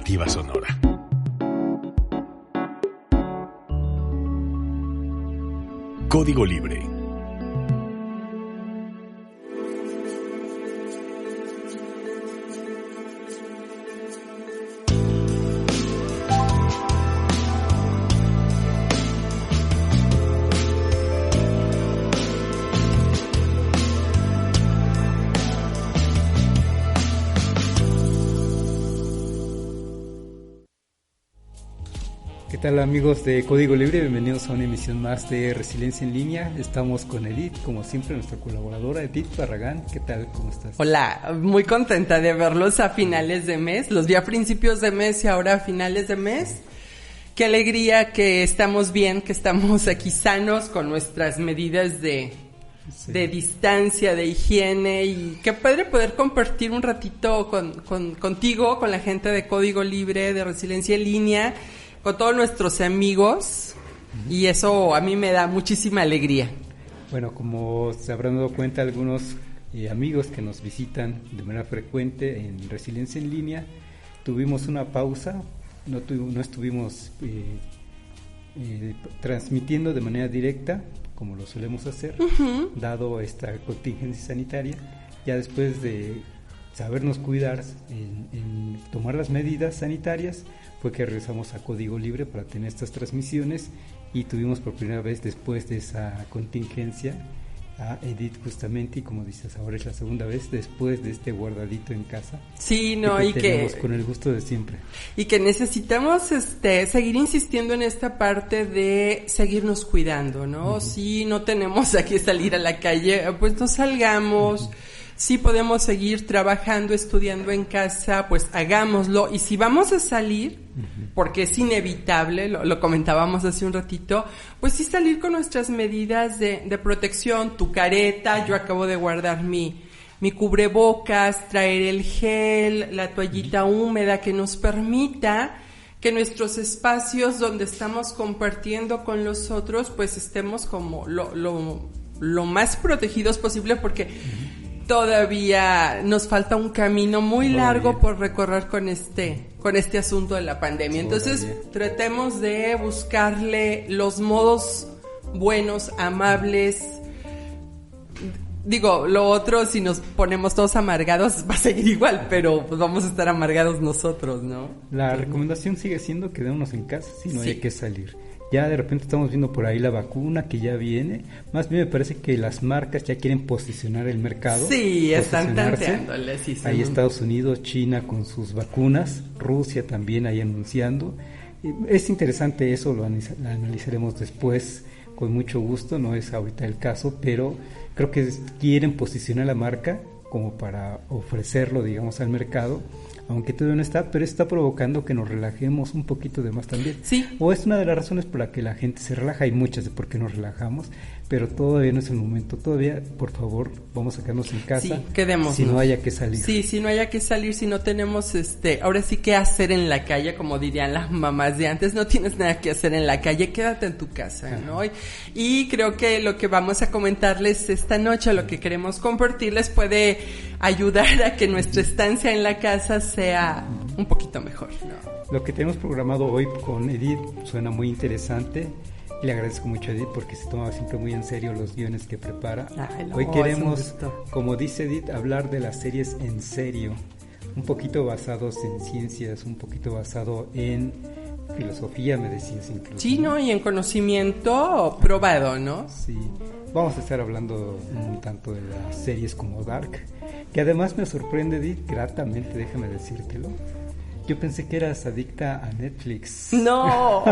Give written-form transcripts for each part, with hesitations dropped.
Alternativa Sonora. Código Libre. ¿Qué tal, amigos de Código Libre? Bienvenidos a una emisión más de Resiliencia en Línea. Estamos con Edith, como siempre, nuestra colaboradora Edith Barragán. ¿Qué tal? ¿Cómo estás? Hola, muy contenta de verlos a finales de mes. Los vi a principios de mes y ahora a finales de mes. Qué alegría que estamos bien, que estamos aquí sanos con nuestras medidas de distancia, de higiene, y qué padre poder compartir un ratito contigo, con la gente de Código Libre, de Resiliencia en Línea, con todos nuestros amigos, y eso a mí me da muchísima alegría. Bueno, como se habrán dado cuenta algunos amigos que nos visitan de manera frecuente en Resiliencia en Línea, tuvimos una pausa, no estuvimos transmitiendo de manera directa, como lo solemos hacer, dado esta contingencia sanitaria. Ya después de sabernos cuidar en tomar las medidas sanitarias, fue que regresamos a Código Libre para tener estas transmisiones, y tuvimos por primera vez después de esa contingencia a Edith justamente, y como dices, ahora es la segunda vez después de este guardadito en casa. Sí, no, y tenemos con el gusto de siempre. Y que necesitamos seguir insistiendo en esta parte de seguirnos cuidando, ¿no? Si no tenemos a qué salir a la calle, pues no salgamos. Si podemos seguir trabajando, estudiando en casa, pues hagámoslo. Y si vamos a salir, porque es inevitable, lo comentábamos hace un ratito, pues sí salir con nuestras medidas de protección, tu careta. Yo acabo de guardar mi cubrebocas, traer el gel, la toallita húmeda que nos permita que nuestros espacios donde estamos compartiendo con los otros, pues estemos como lo más protegidos posible, porque todavía nos falta un camino muy largo por recorrer con este asunto de la pandemia. Entonces, tratemos de buscarle los modos buenos, amables. Digo, lo otro, si nos ponemos todos amargados, va a seguir igual, pero pues vamos a estar amargados nosotros, ¿no? La recomendación sigue siendo quedémonos en casa, si no hay que salir. Ya de repente estamos viendo por ahí la vacuna que ya viene. Más bien me parece que las marcas ya quieren posicionar el mercado. Sí, están tanteándole. Sí, ahí Estados Unidos, China con sus vacunas, Rusia también ahí anunciando. Es interesante eso, lo analizaremos después con mucho gusto, no es ahorita el caso, pero creo que quieren posicionar la marca como para ofrecerlo, digamos, al mercado, aunque todavía no está, pero está provocando que nos relajemos un poquito de más también. Sí. O es una de las razones por la que la gente se relaja, hay muchas de por qué nos relajamos, pero todavía no es el momento. Todavía, por favor, vamos a quedarnos en casa. Sí, quedémonos. Si no haya que salir. Sí, si no haya que salir, si no tenemos ahora sí que hacer en la calle, como dirían las mamás de antes, no tienes nada que hacer en la calle, quédate en tu casa, ¿no? Y creo que lo que vamos a comentarles esta noche, lo que queremos compartirles, puede ayudar a que nuestra estancia en la casa sea un poquito mejor, ¿no? Lo que tenemos programado hoy con Edith suena muy interesante. Le agradezco mucho a Edith porque se toma siempre muy en serio los guiones que prepara. Hoy queremos, como dice Edith, hablar de las series en serio, un poquito basados en ciencias, un poquito basado en filosofía, me decías incluso. Sí, ¿no? Y en conocimiento probado, ¿no? Sí. Vamos a estar hablando un tanto de las series como Dark, que además me sorprende, Edith, gratamente, déjame decírtelo. Yo pensé que eras adicta a Netflix. No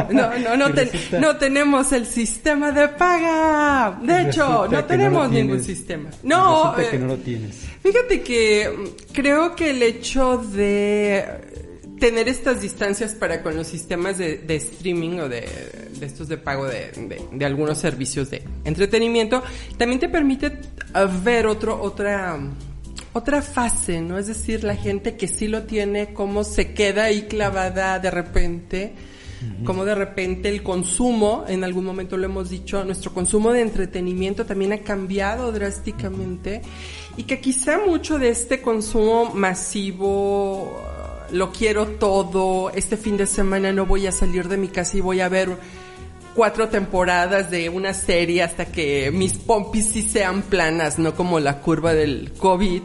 tenemos el sistema de paga. De hecho, no tenemos ningún sistema. No, resulta que no lo tienes. Fíjate que creo que el hecho de tener estas distancias para con los sistemas de streaming o de estos de pago de algunos servicios de entretenimiento también te permite ver otra fase, ¿no? Es decir, la gente que sí lo tiene, cómo se queda ahí clavada de repente, cómo de repente el consumo, en algún momento lo hemos dicho, nuestro consumo de entretenimiento también ha cambiado drásticamente, y que quizá mucho de este consumo masivo lo quiero todo, este fin de semana no voy a salir de mi casa y voy a ver 4 temporadas de una serie hasta que mis pompis sí sean planas, no como la curva del COVID.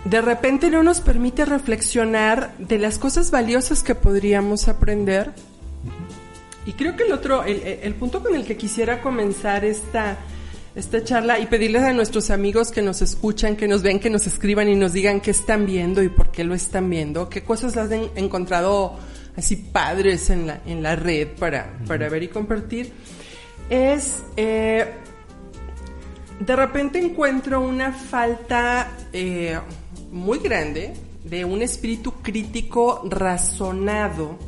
De repente no nos permite reflexionar de las cosas valiosas que podríamos aprender. Y creo que el punto con el que quisiera comenzar esta charla y pedirles a nuestros amigos que nos escuchan, que nos ven, que nos escriban y nos digan qué están viendo y por qué lo están viendo, qué cosas las han encontrado así padres en la red para ver y compartir, es de repente encuentro una falta muy grande de un espíritu crítico razonado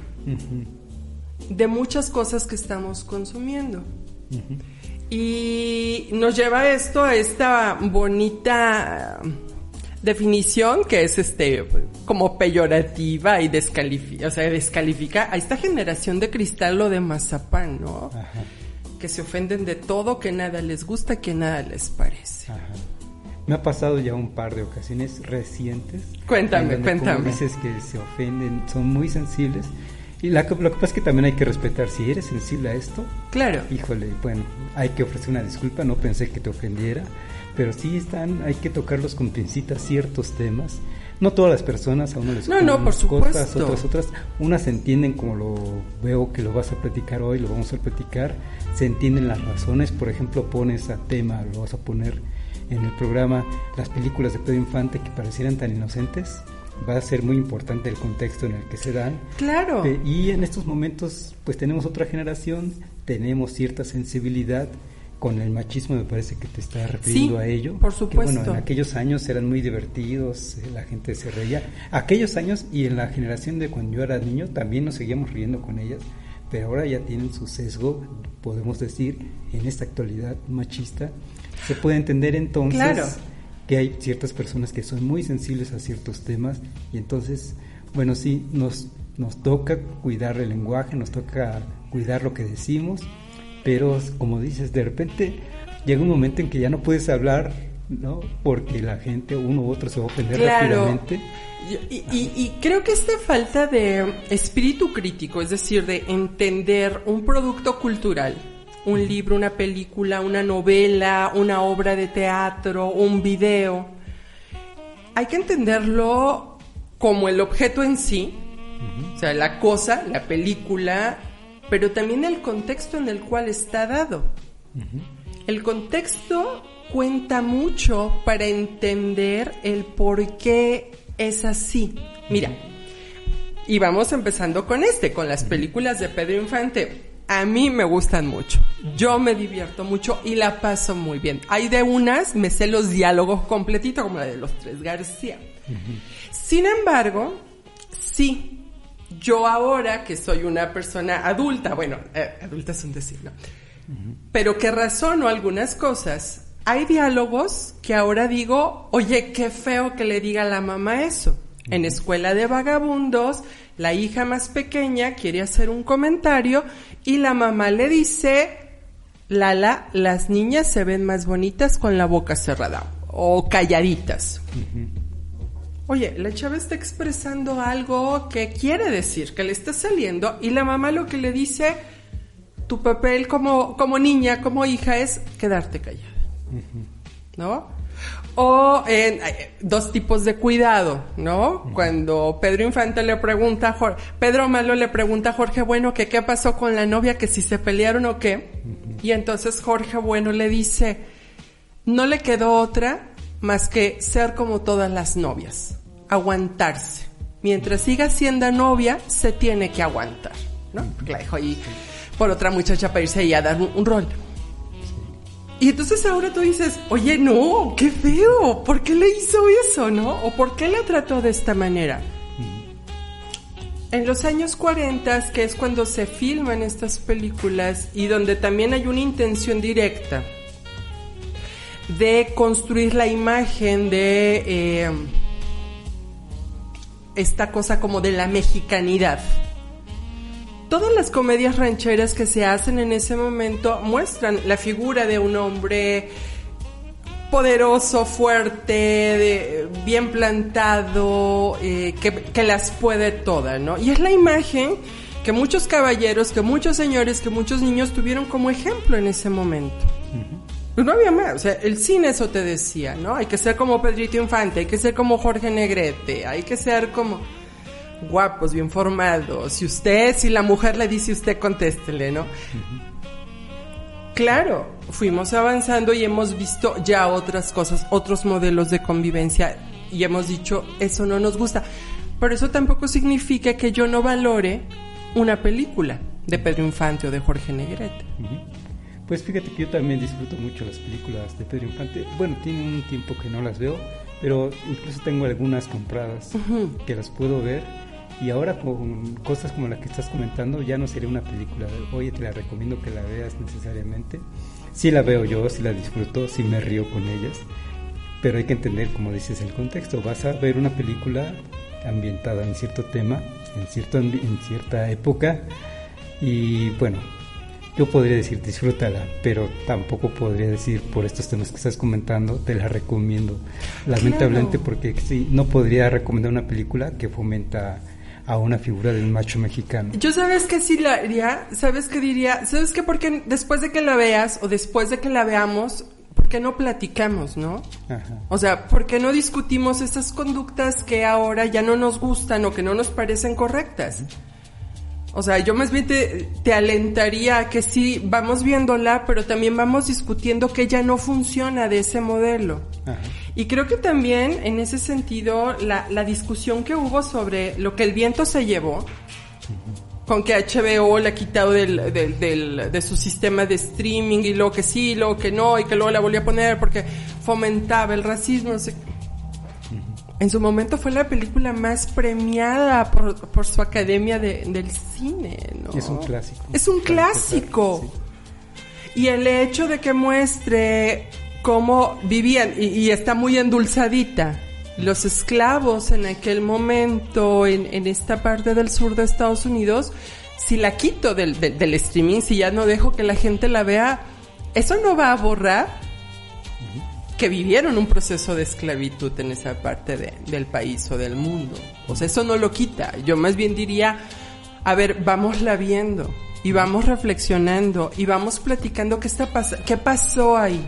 de muchas cosas que estamos consumiendo. Y nos lleva esto a esta bonita definición que es como peyorativa y descalifica a esta generación de cristal o de mazapán, ¿no? Ajá. Que se ofenden de todo, que nada les gusta, que nada les parece. Ajá. Me ha pasado ya un par de ocasiones recientes. Cuéntame. Como dices que se ofenden, son muy sensibles. Y lo que pasa es que también hay que respetar, si eres sensible a esto, claro, híjole, bueno, hay que ofrecer una disculpa, no pensé que te ofendiera, pero sí hay que tocarlos con pincitas ciertos temas. No todas las personas, a uno les ocurren por cosas, otras, unas entienden como lo veo que lo vas a platicar hoy, lo vamos a platicar, se entienden las razones. Por ejemplo, pones a tema, lo vas a poner en el programa, las películas de Pedro Infante que parecieran tan inocentes. Va a ser muy importante el contexto en el que se dan. Claro. Y en estos momentos, pues tenemos otra generación, tenemos cierta sensibilidad con el machismo, me parece que te estás refiriendo a ello. Por supuesto. Que, bueno, en aquellos años eran muy divertidos, la gente se reía. Aquellos años y en la generación de cuando yo era niño también nos seguíamos riendo con ellas, pero ahora ya tienen su sesgo, podemos decir, en esta actualidad machista. Se puede entender entonces... Claro. Que hay ciertas personas que son muy sensibles a ciertos temas y entonces, bueno, sí, nos toca cuidar el lenguaje, nos toca cuidar lo que decimos, pero como dices, de repente llega un momento en que ya no puedes hablar, ¿no? Porque la gente, uno u otro, se va a ofender rápidamente. Y creo que esta falta de espíritu crítico, es decir, de entender un producto cultural, un libro, una película, una novela, una obra de teatro, un video. Hay que entenderlo como el objeto en sí, o sea, la cosa, la película, pero también el contexto en el cual está dado. El contexto cuenta mucho para entender el por qué es así. Mira, y vamos empezando con las películas de Pedro Infante. A mí me gustan mucho, yo me divierto mucho y la paso muy bien. Hay de unas, me sé los diálogos completitos, como la de los Tres García. Sin embargo, sí, yo ahora que soy una persona adulta, bueno, adulta es un decir, ¿no? Pero que razono algunas cosas, hay diálogos que ahora digo, oye, qué feo que le diga a la mamá eso. En Escuela de Vagabundos, la hija más pequeña quiere hacer un comentario y la mamá le dice, Lala, las niñas se ven más bonitas con la boca cerrada o calladitas. Oye, la chava está expresando algo que quiere decir, que le está saliendo, y la mamá lo que le dice, tu papel como niña, como hija, es quedarte callada. ¿No? O dos tipos de cuidado, ¿no? Cuando Pedro Infante le pregunta a Pedro Malo le pregunta a Jorge Bueno que qué pasó con la novia, que si se pelearon o qué. Y entonces Jorge Bueno le dice, no le quedó otra más que ser como todas las novias, aguantarse. Mientras siga siendo novia, se tiene que aguantar, ¿no? Porque la dejó ahí por otra muchacha para irse ahí a dar un rol. Y entonces ahora tú dices, oye, no, qué feo, ¿por qué le hizo eso, no? ¿O por qué la trató de esta manera? En los años 40, que es cuando se filman estas películas y donde también hay una intención directa de construir la imagen de esta cosa como de la mexicanidad. Todas las comedias rancheras que se hacen en ese momento muestran la figura de un hombre poderoso, fuerte, bien plantado, que las puede todas, ¿no? Y es la imagen que muchos caballeros, que muchos señores, que muchos niños tuvieron como ejemplo en ese momento. Pues no había más, o sea, el cine eso te decía, ¿no? Hay que ser como Pedrito Infante, hay que ser como Jorge Negrete, hay que ser como guapos, bien formados. Si la mujer le dice usted, contéstele, ¿no? Claro, fuimos avanzando y hemos visto ya otras cosas, otros modelos de convivencia y hemos dicho, eso no nos gusta. Pero eso tampoco significa que yo no valore una película de Pedro Infante o de Jorge Negrete. Pues fíjate que yo también disfruto mucho las películas de Pedro Infante. Bueno, tiene un tiempo que no las veo, pero incluso tengo algunas compradas que las puedo ver. Y ahora con cosas como la que estás comentando, ya no sería una película. Oye, te la recomiendo que la veas necesariamente. Sí la veo yo, sí la disfruto, sí me río con ellas. Pero hay que entender, como dices, el contexto. Vas a ver una película ambientada en cierto tema, en cierta época. Y bueno, yo podría decir disfrútala, pero tampoco podría decir por estos temas que estás comentando, te la recomiendo. Lamentablemente, claro. Porque sí, no podría recomendar una película que fomenta a una figura del macho mexicano. Yo sabes que sí la haría, sabes que diría, sabes que porque después de que la veas o después de que la veamos, ¿por qué no platicamos, no? Ajá. O sea, ¿por qué no discutimos estas conductas que ahora ya no nos gustan o que no nos parecen correctas? O sea, yo más bien te alentaría a que sí, vamos viéndola, pero también vamos discutiendo que ya no funciona de ese modelo. Ajá. Y creo que también, en ese sentido, la discusión que hubo sobre lo que el viento se llevó, con que HBO la ha quitado de su sistema de streaming, y luego que sí, luego que no, y que luego la volvió a poner porque fomentaba el racismo, no sé. En su momento fue la película más premiada por su academia del cine, ¿no? Es un clásico. Es un clásico. Sí. Y el hecho de que muestre cómo vivían, y está muy endulzadita, los esclavos en aquel momento, en esta parte del sur de Estados Unidos, si la quito del streaming, si ya no dejo que la gente la vea, eso no va a borrar que vivieron un proceso de esclavitud en esa parte del país o del mundo. O sea, eso no lo quita. Yo más bien diría, a ver, vámosla viendo y vamos reflexionando y vamos platicando qué pasó ahí.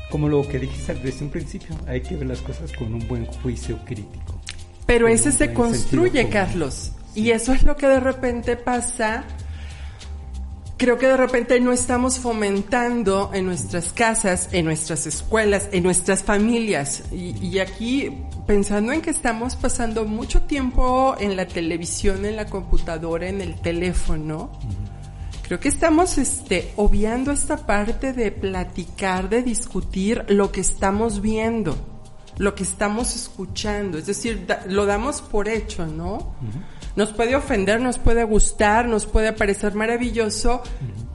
Como lo que dijiste desde un principio, hay que ver las cosas con un buen juicio crítico. Pero ese se construye, Carlos. Sí. Y eso es lo que de repente pasa. Creo que de repente no estamos fomentando en nuestras casas, en nuestras escuelas, en nuestras familias. Y aquí, pensando en que estamos pasando mucho tiempo en la televisión, en la computadora, en el teléfono, creo que estamos obviando esta parte de platicar, de discutir lo que estamos viendo, lo que estamos escuchando. Es decir, lo damos por hecho, ¿no? Nos puede ofender, nos puede gustar, nos puede parecer maravilloso,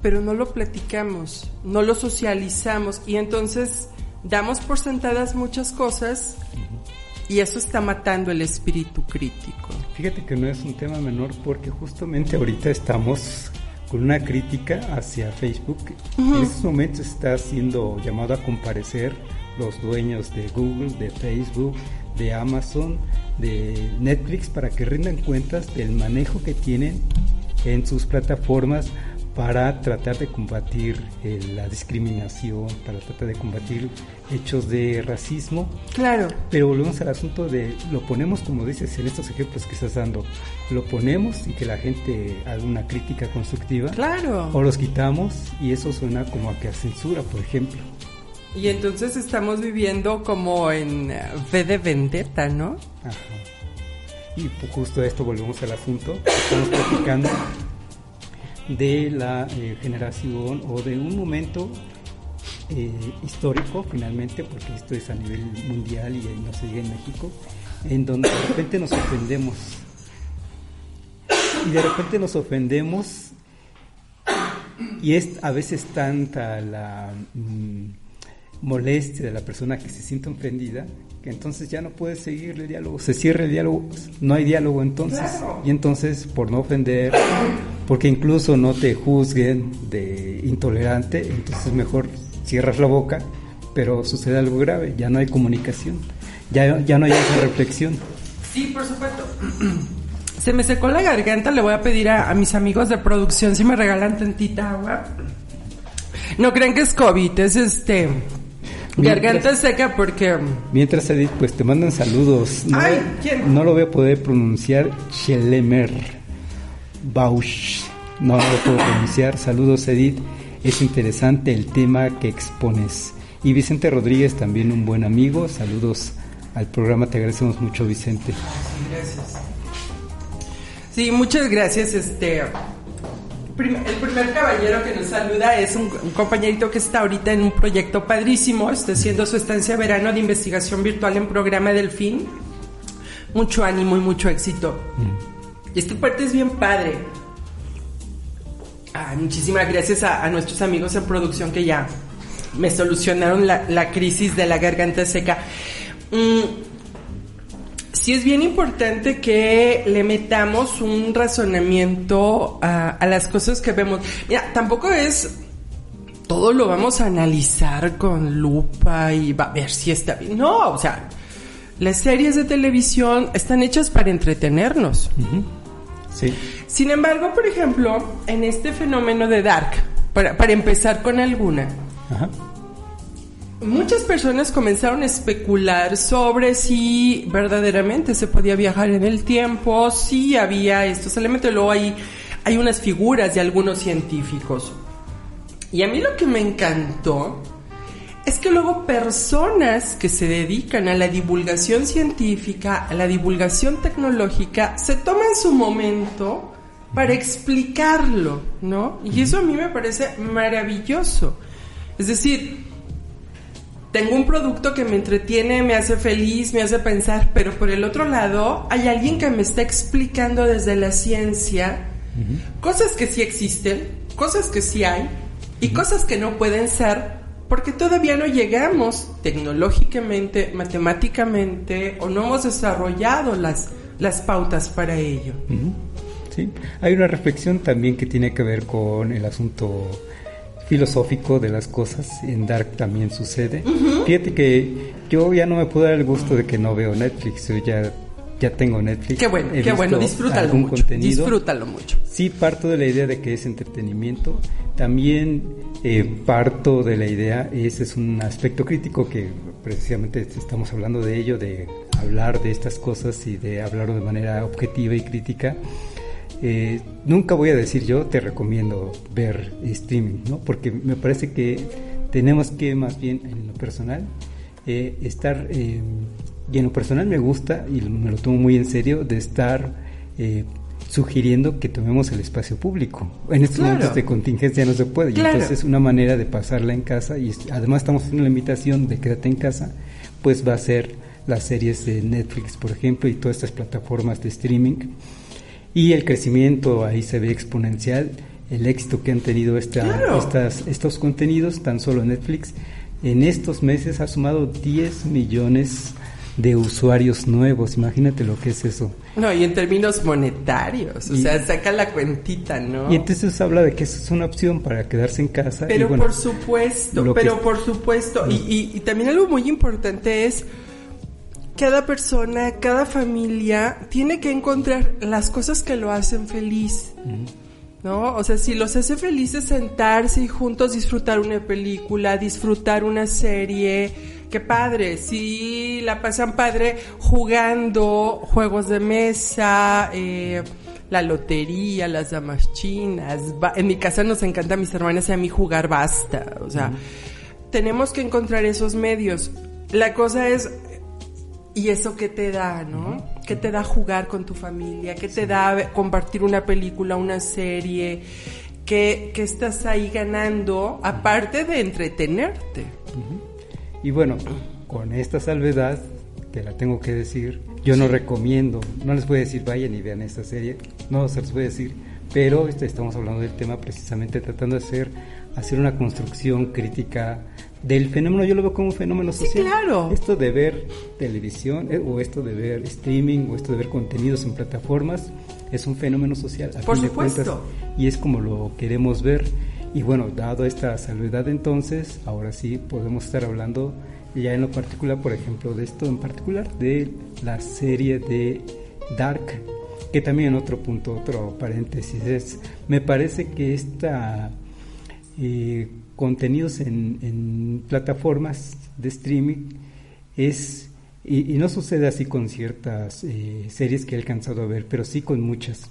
pero no lo platicamos, no lo socializamos y entonces damos por sentadas muchas cosas y eso está matando el espíritu crítico. Fíjate que no es un tema menor porque justamente ahorita estamos con una crítica hacia Facebook. En estos momentos está siendo llamado a comparecer los dueños de Google, de Facebook, de Amazon, de Netflix, para que rindan cuentas del manejo que tienen en sus plataformas para tratar de combatir la discriminación, para tratar de combatir hechos de racismo. Claro. Pero volvemos al asunto de, lo ponemos, como dices, en estos ejemplos que estás dando, lo ponemos y que la gente haga una crítica constructiva. Claro. O los quitamos y eso suena como a que a censura, por ejemplo. Y entonces estamos viviendo como en V de Vendetta, ¿no? Ajá. Y justo a esto volvemos al asunto. Estamos platicando de la generación o de un momento histórico, finalmente, porque esto es a nivel mundial y no se llega en México, en donde de repente nos ofendemos. Y de repente nos ofendemos y es a veces tanta la molestia de la persona que se siente ofendida, que entonces ya no puede seguir el diálogo, se cierra el diálogo, no hay diálogo entonces, claro. Y entonces por no ofender, porque incluso no te juzguen de intolerante, entonces mejor cierras la boca pero sucede algo grave, ya no hay comunicación, ya no hay esa reflexión. Sí, por supuesto. Se me secó la garganta, le voy a pedir a mis amigos de producción si me regalan tantita agua. No crean que es COVID, es garganta seca porque... Mientras, Edith, pues te mandan saludos. Ay, ¿quién? No lo voy a poder pronunciar. Schelemer Bausch. No lo puedo pronunciar. Saludos, Edith. Es interesante el tema que expones. Y Vicente Rodríguez, también un buen amigo. Saludos al programa. Te agradecemos mucho, Vicente. Gracias. Sí, muchas gracias. El primer caballero que nos saluda es un compañerito que está ahorita en un proyecto padrísimo, está haciendo su estancia verano de investigación virtual en programa Delfín. Mucho ánimo y mucho éxito. Y esta parte es bien padre. Muchísimas gracias a nuestros amigos en producción que ya me solucionaron la crisis de la garganta seca. Sí es bien importante que le metamos un razonamiento a las cosas que vemos. Mira, tampoco es todo lo vamos a analizar con lupa y va a ver si está bien. No, o sea, las series de televisión están hechas para entretenernos. Uh-huh. Sí. Sin embargo, por ejemplo, en este fenómeno de Dark, para empezar con alguna, ajá, muchas personas comenzaron a especular sobre si verdaderamente se podía viajar en el tiempo, si había estos elementos. Luego hay unas figuras de algunos científicos. Y a mí lo que me encantó es que luego personas que se dedican a la divulgación científica, a la divulgación tecnológica, se toman su momento para explicarlo, ¿no? Y eso a mí me parece maravilloso. Es decir, tengo un producto que me entretiene, me hace feliz, me hace pensar, pero por el otro lado hay alguien que me está explicando desde la ciencia cosas que sí existen, cosas que sí hay y cosas que no pueden ser porque todavía no llegamos tecnológicamente, matemáticamente o no hemos desarrollado las pautas para ello. Sí, hay una reflexión también que tiene que ver con el asunto filosófico de las cosas. En Dark también sucede. Fíjate que yo ya no me puedo dar el gusto de que no veo Netflix. Yo ya tengo Netflix. Qué bueno, disfrútalo mucho. Sí, parto de la idea de que es entretenimiento. También parto de la idea, ese es un aspecto crítico que precisamente estamos hablando de ello, de hablar de estas cosas y de hablarlo de manera objetiva y crítica. Nunca voy a decir yo te recomiendo ver streaming, ¿no? Porque me parece que tenemos que más bien en lo personal estar, y en lo personal me gusta y me lo tomo muy en serio, de estar sugiriendo que tomemos el espacio público. En estos momentos de contingencia no se puede, y entonces una manera de pasarla en casa, y además estamos haciendo la invitación de quédate en casa, pues va a ser las series de Netflix, por ejemplo, y todas estas plataformas de streaming. Y el crecimiento ahí se ve exponencial, el éxito que han tenido estos contenidos, tan solo Netflix, en estos meses ha sumado 10 millones de usuarios nuevos. Imagínate lo que es eso. No, y en términos monetarios, o sea, saca la cuentita, ¿no? Y entonces habla de que eso es una opción para quedarse en casa. Pero y bueno, por supuesto. Y también algo muy importante es cada persona, cada familia tiene que encontrar las cosas que lo hacen feliz, ¿no? O sea, si los hace felices sentarse y juntos disfrutar una película, disfrutar una serie, qué padre. Si la pasan padre jugando juegos de mesa, la lotería, las damas chinas. En mi casa nos encanta a mis hermanas y a mí jugar basta. O sea, tenemos que encontrar esos medios. La cosa es, ¿y eso qué te da, no? ¿Qué te da jugar con tu familia? ¿Qué te da compartir una película, una serie? ¿Qué estás ahí ganando, aparte de entretenerte? Y bueno, con esta salvedad, que la tengo que decir, yo no recomiendo, no les voy a decir vayan y vean esta serie, no se los voy a decir, pero estamos hablando del tema precisamente tratando de hacer una construcción crítica del fenómeno. Yo lo veo como un fenómeno social. Sí, claro. Esto de ver televisión, o esto de ver streaming, o esto de ver contenidos en plataformas, es un fenómeno social. Por supuesto. Y es como lo queremos ver. Y bueno, dado esta salvedad entonces, ahora sí podemos estar hablando ya en lo particular, por ejemplo, de esto en particular, de la serie de Dark, que también otro punto, otro paréntesis, me parece que contenidos en plataformas de streaming y no sucede así con ciertas series que he alcanzado a ver, pero sí con muchas,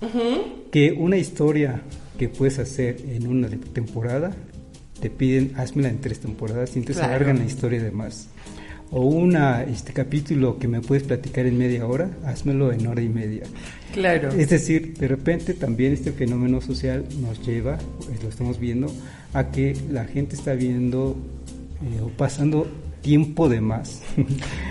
que una historia que puedes hacer en una temporada, te piden, házmela en 3 temporadas, y entonces alargan la historia de más. O capítulo que me puedes platicar en media hora, házmelo en hora y media. Claro. Es decir, de repente también este fenómeno social nos lleva, lo estamos viendo, a que la gente está viendo o pasando tiempo de más.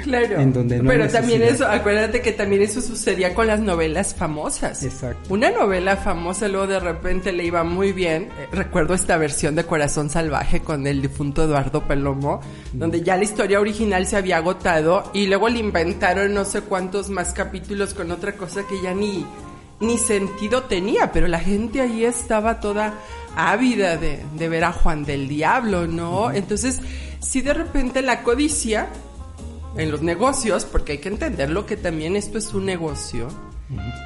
Claro. En donde no pero hay también necesidad. eso, acuérdate que también eso sucedía con las novelas famosas. Exacto. Una novela famosa luego de repente le iba muy bien. Recuerdo esta versión de Corazón Salvaje con el difunto Eduardo Palomo, donde ya la historia original se había agotado y luego le inventaron no sé cuántos más capítulos con otra cosa que ya ni sentido tenía, pero la gente ahí estaba toda ávida de ver a Juan del Diablo, ¿no? Entonces, si de repente la codicia en los negocios, porque hay que entenderlo que también esto es un negocio,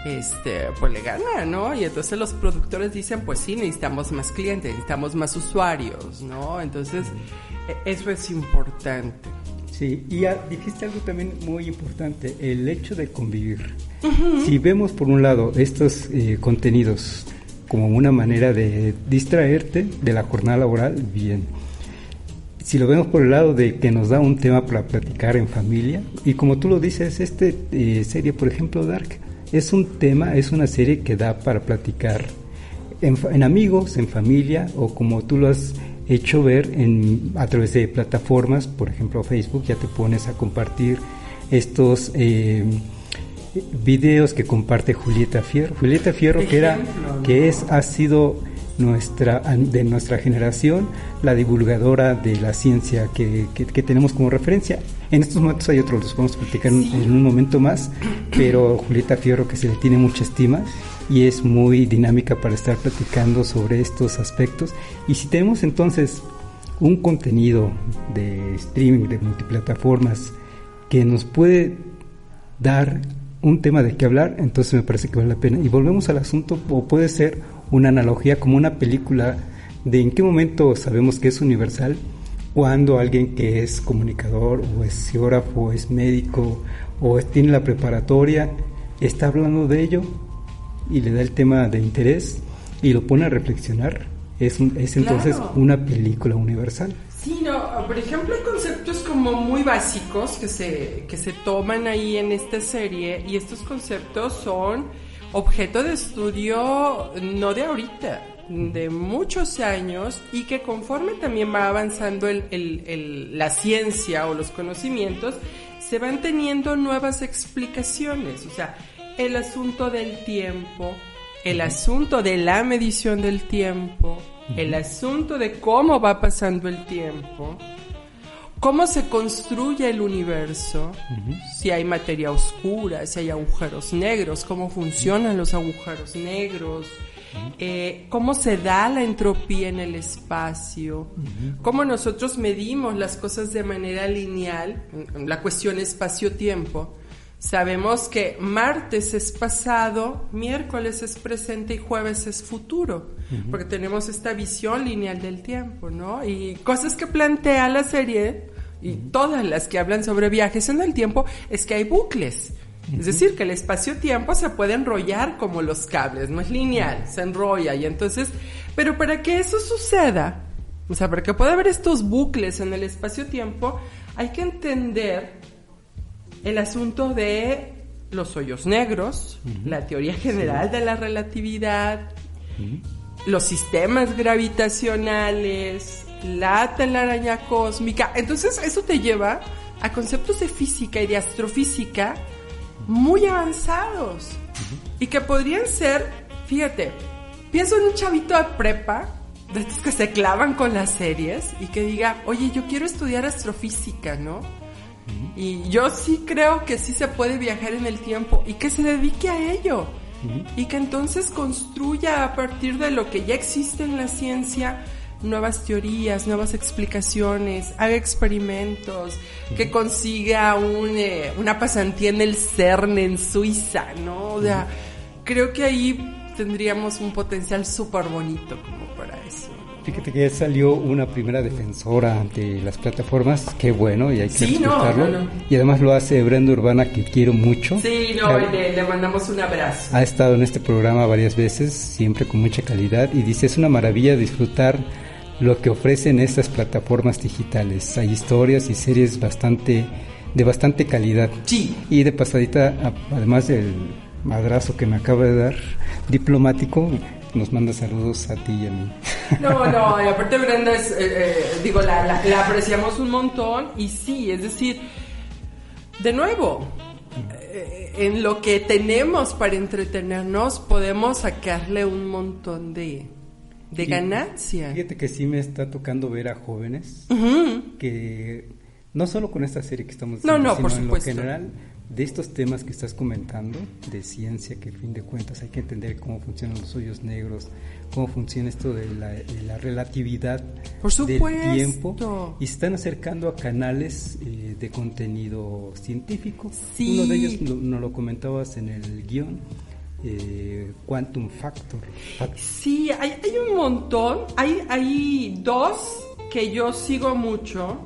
pues le gana, ¿no? Y entonces los productores dicen, pues sí, necesitamos más clientes, necesitamos más usuarios, ¿no? Entonces, eso es importante. Sí, y dijiste algo también muy importante, el hecho de convivir. Si vemos por un lado estos contenidos como una manera de distraerte de la jornada laboral, bien. Si lo vemos por el lado de que nos da un tema para platicar en familia, y como tú lo dices, serie, por ejemplo, Dark, es un tema, es una serie que da para platicar en amigos, en familia, o como tú lo has hecho ver a través de plataformas, por ejemplo Facebook, ya te pones a compartir estos videos que comparte Julieta Fierro, ha sido de nuestra generación, la divulgadora de la ciencia que tenemos como referencia. En estos momentos hay otros, los vamos a platicar en un momento más, pero Julieta Fierro, que se le tiene mucha estima y es muy dinámica para estar platicando sobre estos aspectos. Y si tenemos entonces un contenido de streaming, de multiplataformas, que nos puede dar un tema de qué hablar, entonces me parece que vale la pena. Y volvemos al asunto, o puede ser una analogía como una película de en qué momento sabemos que es universal, cuando alguien que es comunicador o es geógrafo o es médico o tiene la preparatoria está hablando de ello y le da el tema de interés y lo pone a reflexionar, es entonces una película universal. Sí, no, por ejemplo, hay conceptos como muy básicos que se toman ahí en esta serie, y estos conceptos son objeto de estudio no de ahorita, de muchos años, y que conforme también va avanzando la ciencia o los conocimientos, se van teniendo nuevas explicaciones. O sea, el asunto del tiempo, el asunto de la medición del tiempo, el asunto de cómo va pasando el tiempo, cómo se construye el universo, si hay materia oscura, si hay agujeros negros, cómo funcionan los agujeros negros, cómo se da la entropía en el espacio, cómo nosotros medimos las cosas de manera lineal, la cuestión espacio-tiempo. Sabemos que martes es pasado, miércoles es presente y jueves es futuro, porque tenemos esta visión lineal del tiempo, ¿no? Y cosas que plantea la serie, y todas las que hablan sobre viajes en el tiempo, es que hay bucles. Es decir, que el espacio-tiempo se puede enrollar como los cables, no es lineal, se enrolla. Y entonces, pero para que eso suceda, o sea, para que pueda haber estos bucles en el espacio-tiempo, hay que entender el asunto de los hoyos negros, la teoría general de la relatividad, los sistemas gravitacionales, la telaraña cósmica. Entonces eso te lleva a conceptos de física y de astrofísica muy avanzados y que podrían ser, fíjate, pienso en un chavito de prepa, de estos que se clavan con las series y que diga, oye, yo quiero estudiar astrofísica, ¿no? Y yo sí creo que sí se puede viajar en el tiempo y que se dedique a ello y que entonces construya a partir de lo que ya existe en la ciencia nuevas teorías, nuevas explicaciones, haga experimentos, que consiga una pasantía en el CERN en Suiza, ¿no? O sea, creo que ahí tendríamos un potencial súper bonito como para eso. Fíjate que ya salió una primera defensora ante las plataformas, qué bueno, y hay que respetarlo. No. Y además lo hace Brenda Urbana, que quiero mucho. Sí, no, le mandamos un abrazo. Ha estado en este programa varias veces, siempre con mucha calidad, y dice, es una maravilla disfrutar lo que ofrecen estas plataformas digitales. Hay historias y series de bastante calidad. Sí. Y de pasadita, además del madrazo que me acaba de dar, diplomático, nos manda saludos a ti y a mí. No, y aparte Brenda es, la apreciamos un montón, y sí, es decir, de nuevo, en lo que tenemos para entretenernos podemos sacarle un montón de ganancia. Fíjate que sí me está tocando ver a jóvenes que no solo con esta serie que estamos haciendo, sino por supuesto, en lo general de estos temas que estás comentando, de ciencia, que a fin de cuentas hay que entender cómo funcionan los hoyos negros, cómo funciona esto de la relatividad del tiempo, y se están acercando a canales de contenido científico. Sí. Uno de ellos nos lo comentabas en el guión, Quantum Factor. Sí, hay un montón. Hay dos que yo sigo mucho,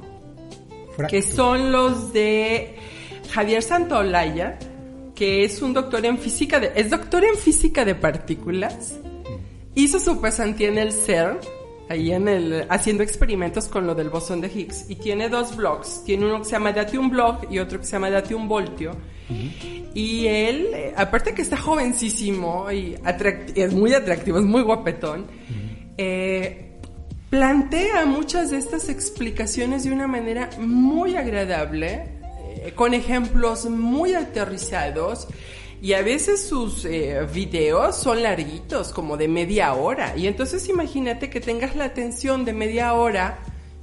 que son los de Javier Santaolalla, que es un doctor en física de partículas. Hizo su pasantía en el CERN, ahí haciendo experimentos con lo del bosón de Higgs, y tiene 2 blogs. Tiene uno que se llama Date un blog y otro que se llama Date un voltio. Y él, aparte que está jovencísimo y es muy atractivo, es muy guapetón, plantea muchas de estas explicaciones de una manera muy agradable, con ejemplos muy aterrizados, y a veces sus videos son larguitos, como de media hora, y entonces imagínate que tengas la atención de media hora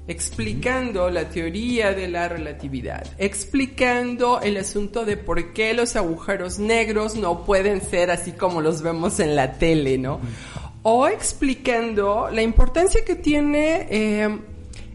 explicando la teoría de la relatividad, explicando el asunto de por qué los agujeros negros no pueden ser así como los vemos en la tele, ¿no? O explicando la importancia que tiene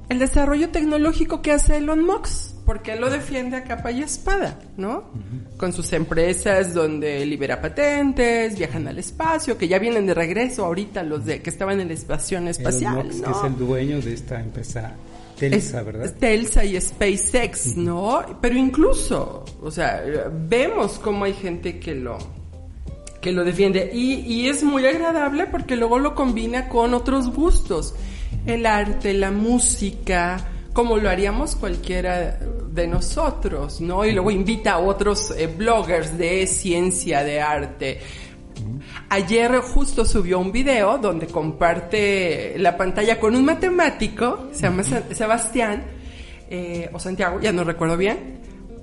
el desarrollo tecnológico que hace Elon Musk, porque él lo defiende a capa y espada, ¿no? Con sus empresas donde libera patentes, viajan al espacio, que ya vienen de regreso ahorita los que estaban en la estación espacial, Elon Musk, ¿no? Que es el dueño de esta empresa Telsa, ¿verdad? Telsa y SpaceX, ¿no? Pero incluso, o sea, vemos cómo hay gente que lo defiende, y es muy agradable porque luego lo combina con otros gustos, el arte, la música, como lo haríamos cualquiera de nosotros, ¿no? Y luego invita a otros bloggers de ciencia, de arte. Ayer justo subió un video donde comparte la pantalla con un matemático, se llama Sebastián, o Santiago, ya no recuerdo bien,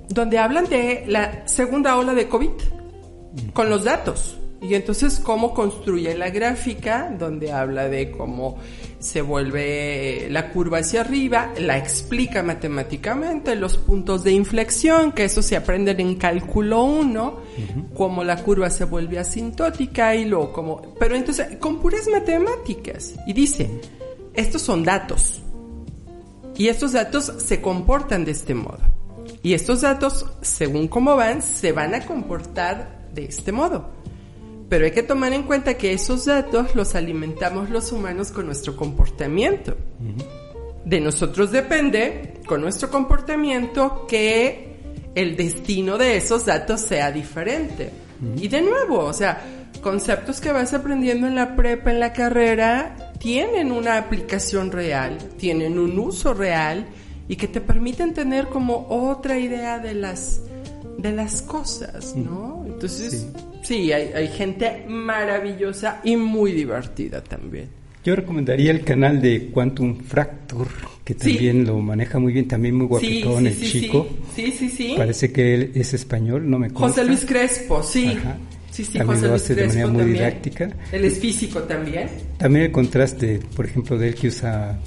donde hablan de la segunda ola de COVID con los datos. Y entonces cómo construye la gráfica, donde habla de cómo se vuelve la curva hacia arriba, la explica matemáticamente, los puntos de inflexión, que eso se aprenden en cálculo 1, cómo la curva se vuelve asintótica y luego como... Pero entonces, con puras matemáticas. Y dice, estos son datos. Y estos datos se comportan de este modo. Y estos datos, según cómo van, se van a comportar de este modo. Pero hay que tomar en cuenta que esos datos los alimentamos los humanos con nuestro comportamiento. De nosotros depende, con nuestro comportamiento, que el destino de esos datos sea diferente. Y de nuevo, o sea, conceptos que vas aprendiendo en la prepa, en la carrera, tienen una aplicación real, tienen un uso real, y que te permiten tener como otra idea de las cosas, ¿no? Entonces... Sí, hay gente maravillosa y muy divertida también. Yo recomendaría el canal de Quantum Fracture, que también lo maneja muy bien, también muy guapetón, el chico. Sí. Parece que él es español, no me consta. José Luis Crespo, sí. Ajá. Sí, también José lo Luis hace Crespo de manera muy también. didáctica. Él es físico también. También el contraste, por ejemplo, de él que usa,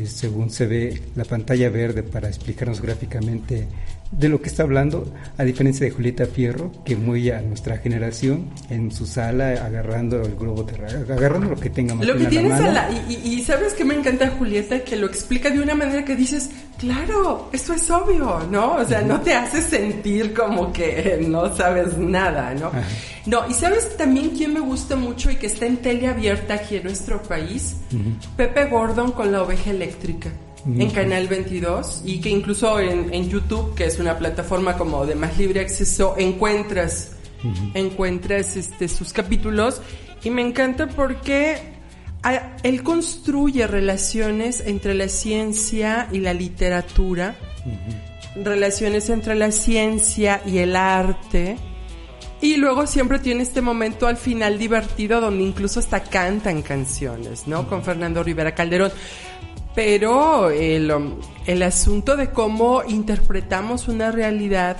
según se ve, la pantalla verde para explicarnos gráficamente de lo que está hablando, a diferencia de Julieta Fierro, que muy a nuestra generación, en su sala, agarrando el globo terráqueo, agarrando lo que tenga más lo que tienes a la mano. Y ¿sabes qué me encanta, Julieta? Que lo explica de una manera que dices, claro, esto es obvio, ¿no? O sea, no te hace sentir como que no sabes nada, ¿no? Ajá. No, y ¿sabes también quién me gusta mucho y que está en tele abierta aquí en nuestro país? Pepe Gordon con La Oveja Eléctrica. En Canal 22, y que incluso en YouTube, que es una plataforma como de más libre acceso, encuentras sus capítulos, y me encanta porque él construye relaciones entre la ciencia y la literatura, relaciones entre la ciencia y el arte, y luego siempre tiene este momento al final divertido donde incluso hasta cantan canciones, ¿no? Con Fernando Rivera Calderón. Pero el asunto de cómo interpretamos una realidad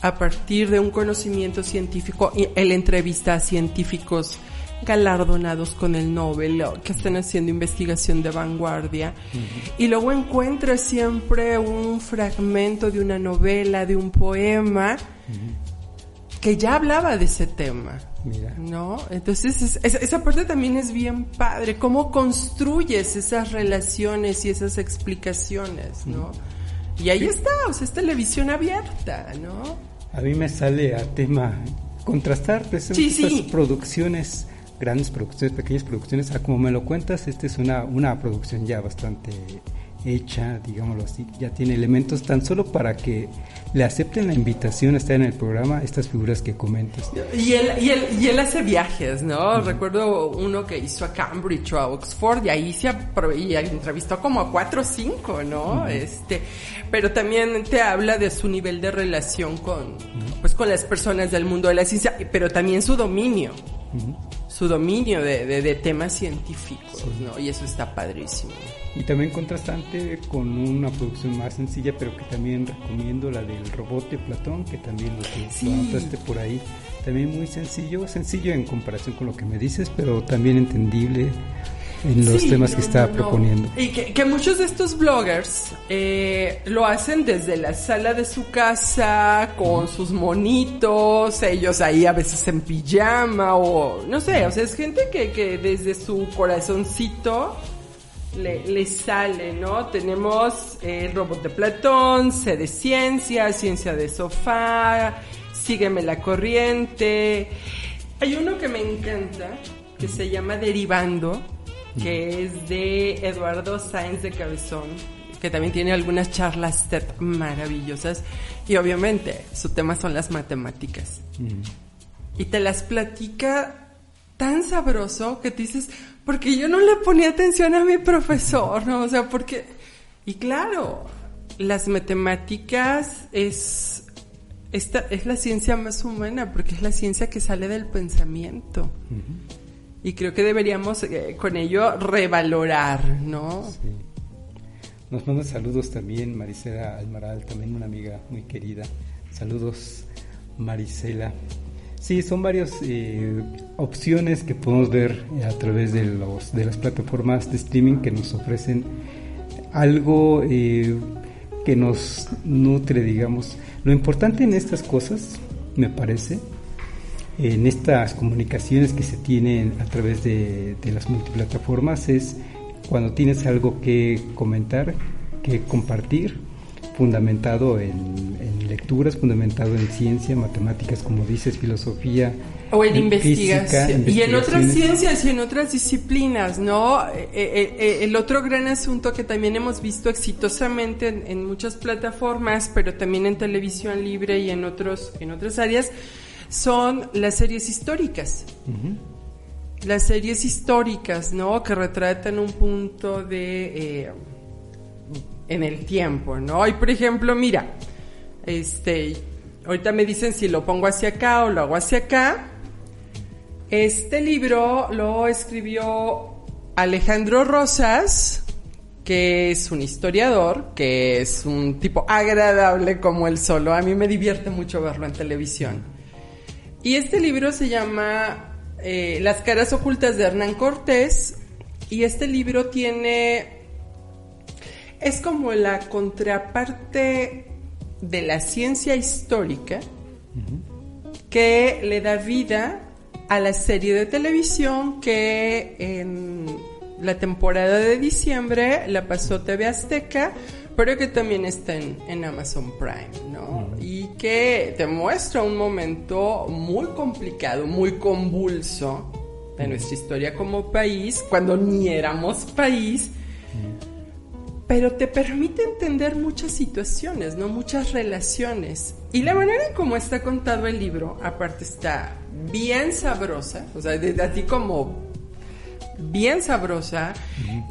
a partir de un conocimiento científico, él entrevista a científicos galardonados con el Nobel, que están haciendo investigación de vanguardia, y luego encuentra siempre un fragmento de una novela, de un poema, que ya hablaba de ese tema. Mira. ¿No? Entonces esa parte también es bien padre, cómo construyes esas relaciones y esas explicaciones, ¿no? Y ahí está, o sea, es televisión abierta, ¿no? A mí me sale a tema contrastar pues, esas producciones, grandes producciones, pequeñas producciones, como me lo cuentas, esta es una producción ya bastante hecha, digámoslo así, ya tiene elementos tan solo para que le acepten la invitación a estar en el programa, estas figuras que comentas. Y él hace viajes, ¿no? Recuerdo uno que hizo a Cambridge o a Oxford, y ahí y entrevistó como a 4 o 5, ¿no? Pero también te habla de su nivel de relación con las personas del mundo de la ciencia, pero también su dominio. Su dominio de temas científicos, ¿no? Y eso está padrísimo. Y también contrastante con una producción más sencilla, pero que también recomiendo, la del robot de Platón, que también lo anotaste por ahí. También muy sencillo en comparación con lo que me dices, pero también entendible en los temas que está proponiendo. Y que muchos de estos bloggers lo hacen desde la sala de su casa, con sus monitos, ellos ahí a veces en pijama, o no sé, o sea, es gente que desde su corazoncito le sale, ¿no? Tenemos el robot de Platón, Sé de Ciencia, Ciencia de Sofá, Sígueme la Corriente. Hay uno que me encanta, que se llama Derivando, que es de Eduardo Sáenz de Cabezón, que también tiene algunas charlas TED maravillosas, y obviamente su tema son las matemáticas. Y te las platica tan sabroso que te dices, porque yo no le ponía atención a mi profesor, ¿no? O sea, porque... Y claro, las matemáticas es la ciencia más humana, porque es la ciencia que sale del pensamiento. Y creo que deberíamos con ello revalorar, ¿no? Sí. Nos manda saludos también Marisela Almaral, también una amiga muy querida. Saludos, Marisela. Sí, son varias opciones que podemos ver a través de las plataformas de streaming que nos ofrecen algo que nos nutre, digamos. Lo importante en estas cosas, me parece, en estas comunicaciones que se tienen a través de las multiplataformas, es cuando tienes algo que comentar, que compartir, fundamentado en lecturas, fundamentado en ciencia, matemáticas, como dices, filosofía, o en investigación, y en otras ciencias y en otras disciplinas, ¿no? El otro gran asunto que también hemos visto exitosamente en muchas plataformas, pero también en televisión libre y en otras áreas, son las series históricas. Las series históricas, ¿no? Que retratan un punto de en el tiempo, ¿no? Y por ejemplo, mira, ahorita me dicen si lo pongo hacia acá o lo hago hacia acá. Este libro lo escribió Alejandro Rosas, que es un historiador, que es un tipo agradable como él solo. A mí me divierte mucho verlo en televisión. Y este libro se llama Las caras ocultas de Hernán Cortés, y este libro es como la contraparte de la ciencia histórica que le da vida a la serie de televisión que en la temporada de diciembre la pasó TV Azteca, pero que también está en Amazon Prime, ¿no? Y que te muestra un momento muy complicado, muy convulso de nuestra historia como país, cuando ni éramos país, pero te permite entender muchas situaciones, ¿no? Muchas relaciones. Y la manera en cómo está contado el libro, aparte está bien sabrosa, o sea, desde así como bien sabrosa,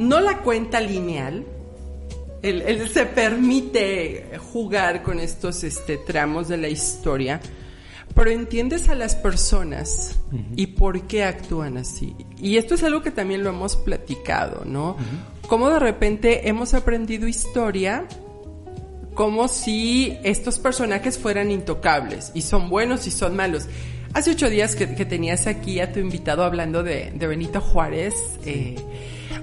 no la cuenta lineal. Él se permite jugar con estos tramos de la historia, pero entiendes a las personas y por qué actúan así. Y esto es algo que también lo hemos platicado, ¿no? Cómo de repente hemos aprendido historia como si estos personajes fueran intocables, y son buenos y son malos. Hace 8 días que tenías aquí a tu invitado hablando de Benito Juárez,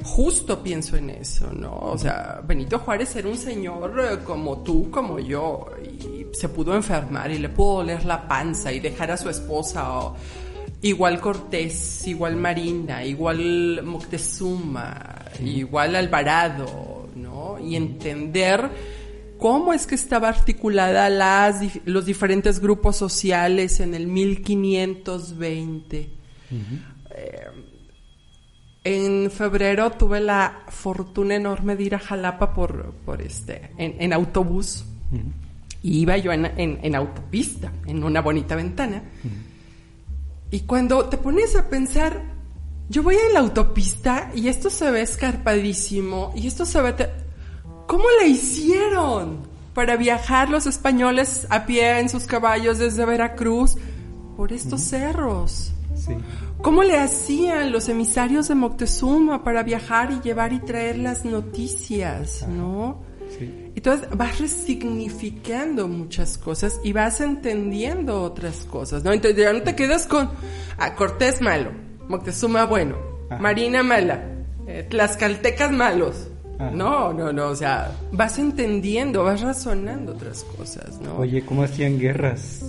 justo pienso en eso, ¿no? O sea, Benito Juárez era un señor como tú, como yo, y se pudo enfermar y le pudo doler la panza y dejar a su esposa, igual Cortés, igual Marina, igual Moctezuma, igual Alvarado, ¿no? Y entender cómo es que estaba articulada los diferentes grupos sociales en el 1520. En febrero tuve la fortuna enorme de ir a Jalapa en autobús. Y iba yo en autopista, en una bonita ventana. Y cuando te pones a pensar, yo voy en la autopista y esto se ve escarpadísimo, y esto se ve... ¿Cómo le hicieron para viajar los españoles a pie en sus caballos desde Veracruz por estos cerros? Sí. ¿Cómo le hacían los emisarios de Moctezuma para viajar y llevar y traer las noticias, ¿no? Sí. Entonces vas resignificando muchas cosas y vas entendiendo otras cosas, ¿no? Entonces ya no te quedas con Cortés malo, Moctezuma bueno, Marina mala, tlaxcaltecas malos. No, o sea, vas entendiendo, vas razonando otras cosas, ¿no? Oye, ¿cómo hacían guerras?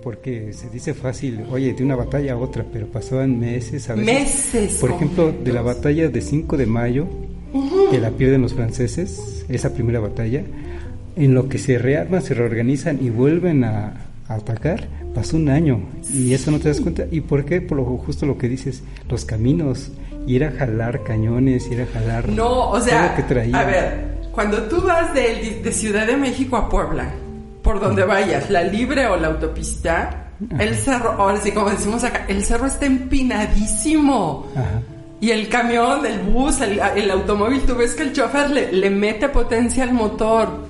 Porque se dice fácil, oye, de una batalla a otra, pero pasaban meses a veces. Meses. Por ejemplo, de la batalla de 5 de mayo, que la pierden los franceses, esa primera batalla, en lo que se rearman, se reorganizan y vuelven a atacar, pasó un año, y eso no te das cuenta. ¿Y por qué? Por justo lo que dices, los caminos, ir a jalar cañones, ir a jalar... No, o sea, todo lo que traía. A ver, cuando tú vas de Ciudad de México a Puebla, por donde vayas, la libre o la autopista, el cerro, ahora sí, como decimos acá, el cerro está empinadísimo. Ajá. Y el camión, el bus, el automóvil, tú ves que el chofer le mete potencia al motor.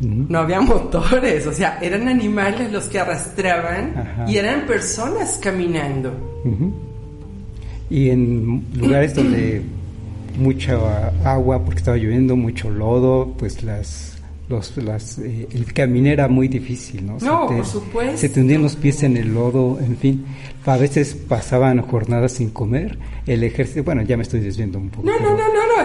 No había motores, o sea, eran animales los que arrastraban. Y eran personas caminando. Y en lugares donde mucha agua, porque estaba lloviendo, mucho lodo, pues el caminar era muy difícil, ¿no? No, por supuesto. Se te hundían los pies en el lodo, en fin. A veces pasaban jornadas sin comer. El ejército, bueno, ya me estoy desviando un poco. No,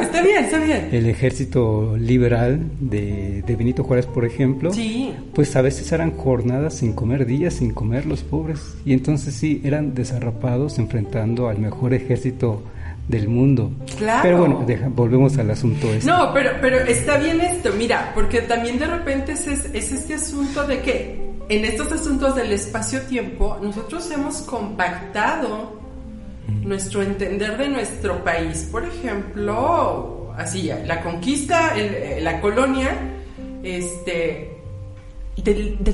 está bien. El ejército liberal de Benito Juárez, por ejemplo, sí, pues a veces eran jornadas sin comer, días sin comer los pobres. Y entonces sí, eran desarrapados enfrentando al mejor ejército del mundo. Claro. Pero bueno, volvemos al asunto este. No, pero está bien esto, mira, porque también de repente es este asunto de que en estos asuntos del espacio-tiempo nosotros hemos compactado nuestro entender de nuestro país. Por ejemplo, así, la conquista, la colonia, del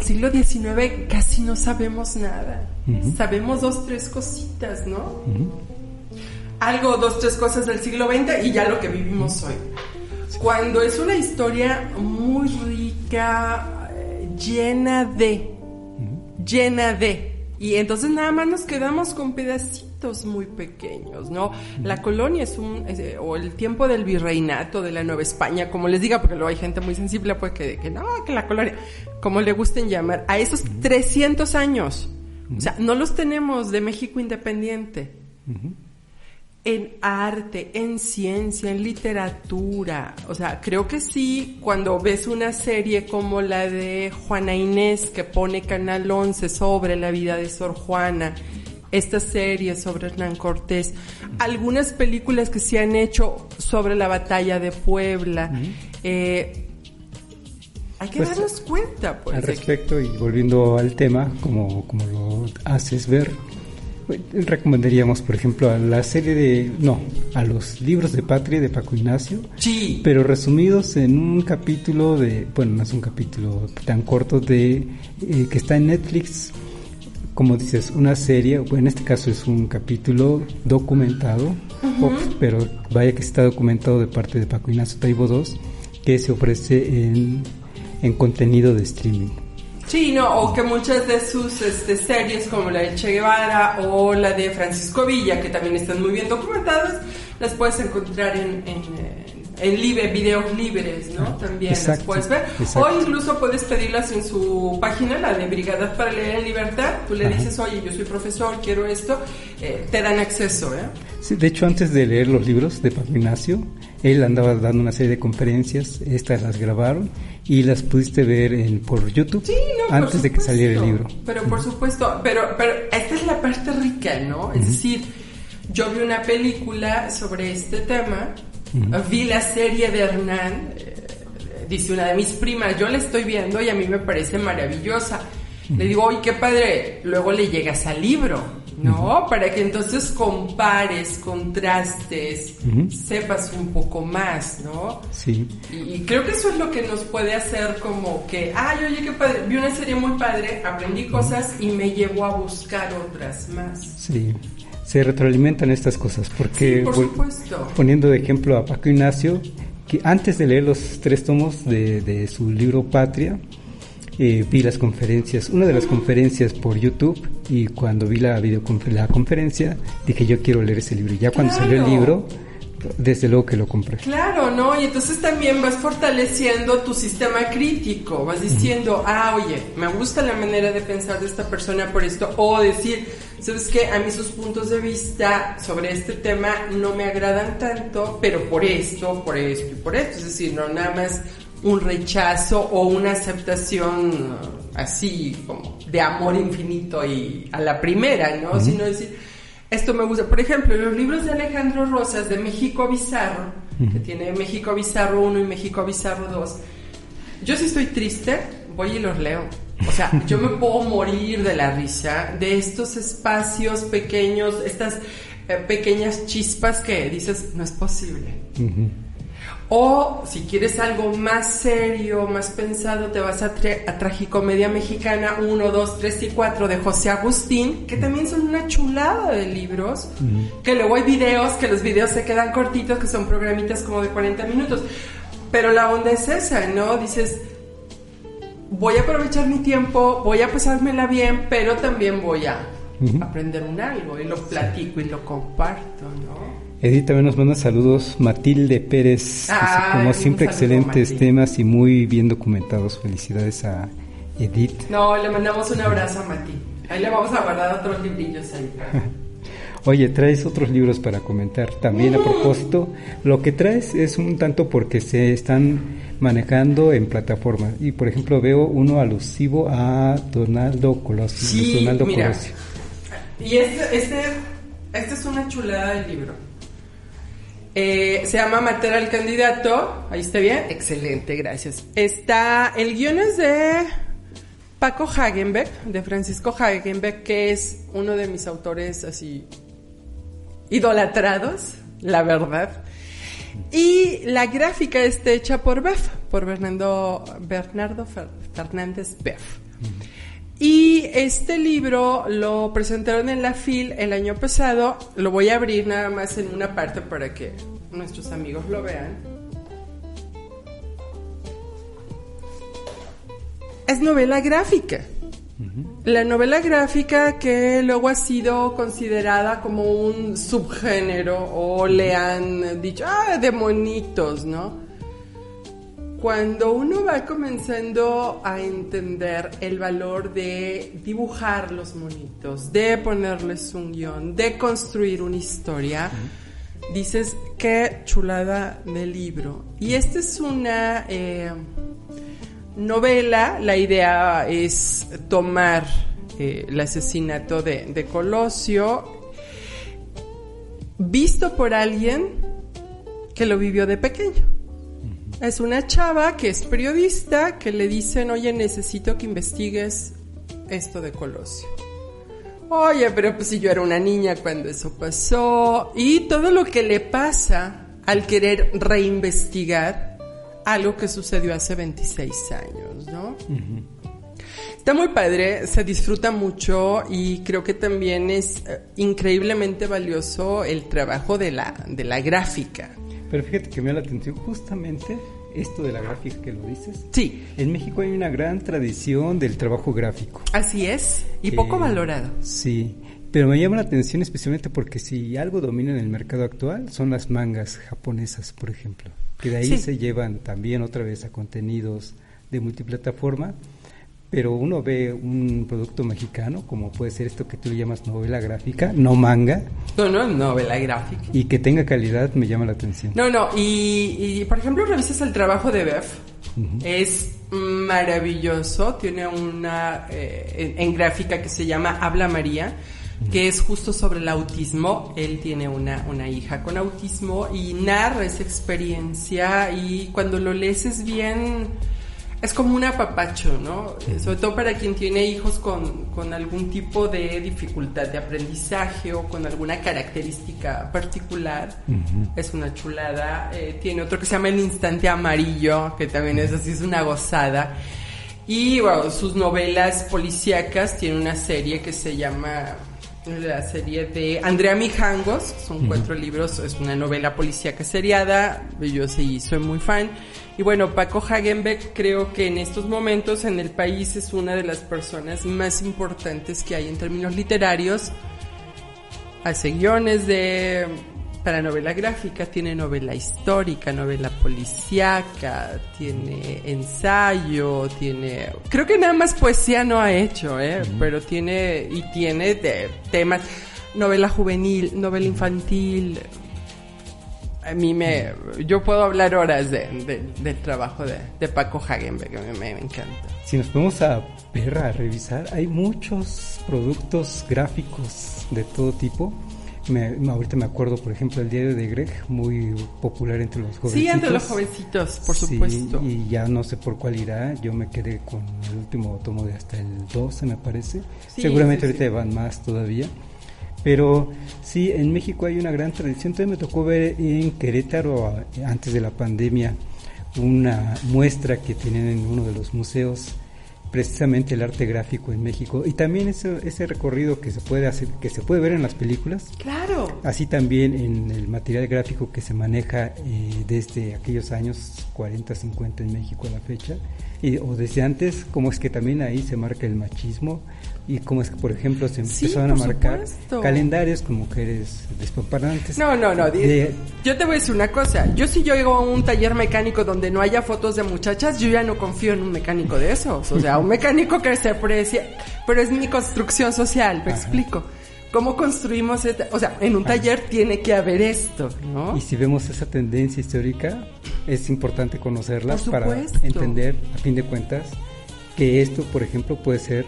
siglo XIX casi no sabemos nada. Sabemos 2, 3 cositas, ¿no? Algo, 2, 3 cosas del siglo XX y ya lo que vivimos hoy. Cuando es una historia muy rica, llena de, y entonces nada más nos quedamos con pedacitos muy pequeños, ¿no? La colonia o el tiempo del virreinato, de la Nueva España, como les diga, porque luego hay gente muy sensible, pues que la colonia, como le gusten llamar, a esos 300 años, o sea, no los tenemos de México independiente. en arte, en ciencia, en literatura. O sea, creo que sí, cuando ves una serie como la de Juana Inés que pone Canal 11 sobre la vida de Sor Juana, esta serie sobre Hernán Cortés, algunas películas que se han hecho sobre la batalla de Puebla, hay que darnos cuenta, pues. Al respecto, y volviendo al tema, como lo haces ver, recomendaríamos, por ejemplo, a la serie a los libros de Patria de Paco Ignacio, sí, pero resumidos en un capítulo no es un capítulo tan corto que está en Netflix, como dices, una serie, en este caso es un capítulo documentado, pero vaya que está documentado de parte de Paco Ignacio Taibo II, que se ofrece en contenido de streaming. Sí, o que muchas de sus series, como la de Che Guevara o la de Francisco Villa, que también están muy bien documentadas, las puedes encontrar en videos libres, ¿no? También exacto, las puedes ver. Exacto. O incluso puedes pedirlas en su página, la de Brigadas para Leer en Libertad. Tú le dices, oye, yo soy profesor, quiero esto. Te dan acceso, ¿eh? Sí, de hecho, antes de leer los libros de Paco Ignacio, él andaba dando una serie de conferencias, estas las grabaron y las pudiste ver por YouTube, sí, antes de que saliera el libro. Pero por supuesto, pero esta es la parte rica, ¿no? Es decir, yo vi una película sobre este tema, vi la serie de Hernán, dice una de mis primas, yo la estoy viendo y a mí me parece maravillosa. Le digo, oye, qué padre, luego le llegas al libro, ¿no? Para que entonces compares, contrastes, sepas un poco más, ¿no? Sí. Y creo que eso es lo que nos puede hacer como que, oye, qué padre, vi una serie muy padre, aprendí cosas y me llevó a buscar otras más. Sí, se retroalimentan estas cosas, porque sí, por supuesto. Poniendo de ejemplo a Paco Ignacio, que antes de leer los 3 tomos de su libro Patria, vi las conferencias, una de las conferencias por YouTube, y cuando vi la conferencia dije, yo quiero leer ese libro, y ya cuando salió el libro, desde luego que lo compré. Claro, ¿no? Y entonces también vas fortaleciendo tu sistema crítico, vas diciendo, oye, me gusta la manera de pensar de esta persona por esto, o decir, ¿sabes qué? A mí sus puntos de vista sobre este tema no me agradan tanto, pero por esto y por esto. Es decir, no nada más un rechazo o una aceptación así como de amor infinito y a la primera, ¿no? Sino decir, esto me gusta. Por ejemplo, los libros de Alejandro Rosas de México Bizarro, que tiene México Bizarro 1 y México Bizarro 2, yo si estoy triste, voy y los leo. O sea, yo me puedo morir de la risa de estos espacios pequeños, estas pequeñas chispas que dices, no es posible. O si quieres algo más serio, más pensado, te vas a Tragicomedia Mexicana 1, 2, 3 y 4 de José Agustín, que también son una chulada de libros, que luego hay videos, que los videos se quedan cortitos, que son programitas como de 40 minutos. Pero la onda es esa, ¿no? Dices, voy a aprovechar mi tiempo, voy a pasármela bien, pero también voy a aprender algo, y lo platico y lo comparto, ¿no? Edith también nos manda saludos. Matilde Pérez, como siempre, excelentes temas y muy bien documentados. Felicidades a Edith. No, le mandamos un abrazo a Mati. Ahí le vamos a guardar otros librillos ahí. Oye, traes otros libros para comentar. También a propósito, lo que traes es un tanto porque se están manejando en plataformas. Y por ejemplo veo uno alusivo a Donaldo Colosio. Sí, Donaldo mira. Colosio. Y este es una chulada del libro. Se llama Matar al candidato. Ahí está bien. Excelente, gracias. El guión es de Paco Hagenbeck, de Francisco Hagenbeck, que es uno de mis autores así idolatrados, la verdad. Y la gráfica está hecha por Bernardo Fernández Beff. Y este libro lo presentaron en la FIL el año pasado. Lo voy a abrir nada más en una parte para que nuestros amigos lo vean. Es novela gráfica. La novela gráfica que luego ha sido considerada como un subgénero, o le han dicho, de monitos, ¿no? Cuando uno va comenzando a entender el valor de dibujar los monitos, de ponerles un guión, de construir una historia, dices, qué chulada de libro. Y esta es una novela. La idea es tomar el asesinato de Colosio, visto por alguien que lo vivió de pequeño. Es una chava que es periodista, que le dicen, oye, necesito que investigues esto de Colosio. Oye, pero pues si yo era una niña cuando eso pasó. Y todo lo que le pasa al querer reinvestigar algo que sucedió hace 26 años, ¿no? Uh-huh. Está muy padre, se disfruta mucho y creo que también es increíblemente valioso el trabajo de la gráfica. Pero fíjate que me da la atención justamente esto de la gráfica que lo dices. Sí. En México hay una gran tradición del trabajo gráfico. Así es, y poco valorado. Sí, pero me llama la atención especialmente porque si algo domina en el mercado actual son las mangas japonesas, por ejemplo, que de ahí se llevan también otra vez a contenidos de multiplataforma. Pero uno ve un producto mexicano, como puede ser esto que tú le llamas novela gráfica, no manga. No, novela gráfica. Y que tenga calidad me llama la atención. No, y por ejemplo, revisas el trabajo de Bev. Uh-huh. Es maravilloso. Tiene una en gráfica que se llama Habla María, que es justo sobre el autismo. Él tiene una hija con autismo y narra esa experiencia, y cuando lo lees es bien... Es como un apapacho, ¿no? Sobre todo para quien tiene hijos con algún tipo de dificultad de aprendizaje o con alguna característica particular. Uh-huh. Es una chulada. Tiene otro que se llama El Instante Amarillo, que también es así, es una gozada. Y bueno, sus novelas policíacas, tiene una serie que se llama... La serie de Andrea Mijangos, son 4 libros, es una novela policíaca seriada, yo sí soy muy fan. Y bueno, Paco Hagenbeck creo que en estos momentos en el país es una de las personas más importantes que hay en términos literarios. Hace guiones para novela gráfica, tiene novela histórica, novela policíaca, tiene ensayo, creo que nada más poesía no ha hecho, pero tiene de temas, novela juvenil, novela infantil. A mí yo puedo hablar horas del trabajo de Paco Hagenbeck, a mí me encanta. Si nos ponemos a ver, a revisar, hay muchos productos gráficos de todo tipo. Ahorita me acuerdo, por ejemplo, el diario de Greg, muy popular entre los jovencitos. Sí, entre los jovencitos, por supuesto. Y ya no sé por cuál irá, yo me quedé con el último tomo de hasta el 12, me parece. Sí, seguramente ahorita van más todavía. Pero sí, en México hay una gran tradición. Entonces me tocó ver en Querétaro, antes de la pandemia, una muestra que tienen en uno de los museos, precisamente el arte gráfico en México, y también ese recorrido que se puede hacer, que se puede ver en las películas. Claro. Así también en el material gráfico que se maneja desde aquellos años 40, 50 en México a la fecha, o desde antes, cómo es que también ahí se marca el machismo, y cómo es que, por ejemplo, se empezaron a marcar calendarios con mujeres despampanantes. No. Yo te voy a decir una cosa. Yo si yo llego a un taller mecánico donde no haya fotos de muchachas, yo ya no confío en un mecánico de esos. O sea, un mecánico que se aprecia, pero es mi construcción social, me explico. ¿Cómo construimos o sea, en un taller tiene que haber esto, ¿no? Y si vemos esa tendencia histórica, es importante conocerla para entender, a fin de cuentas, que esto, por ejemplo, puede ser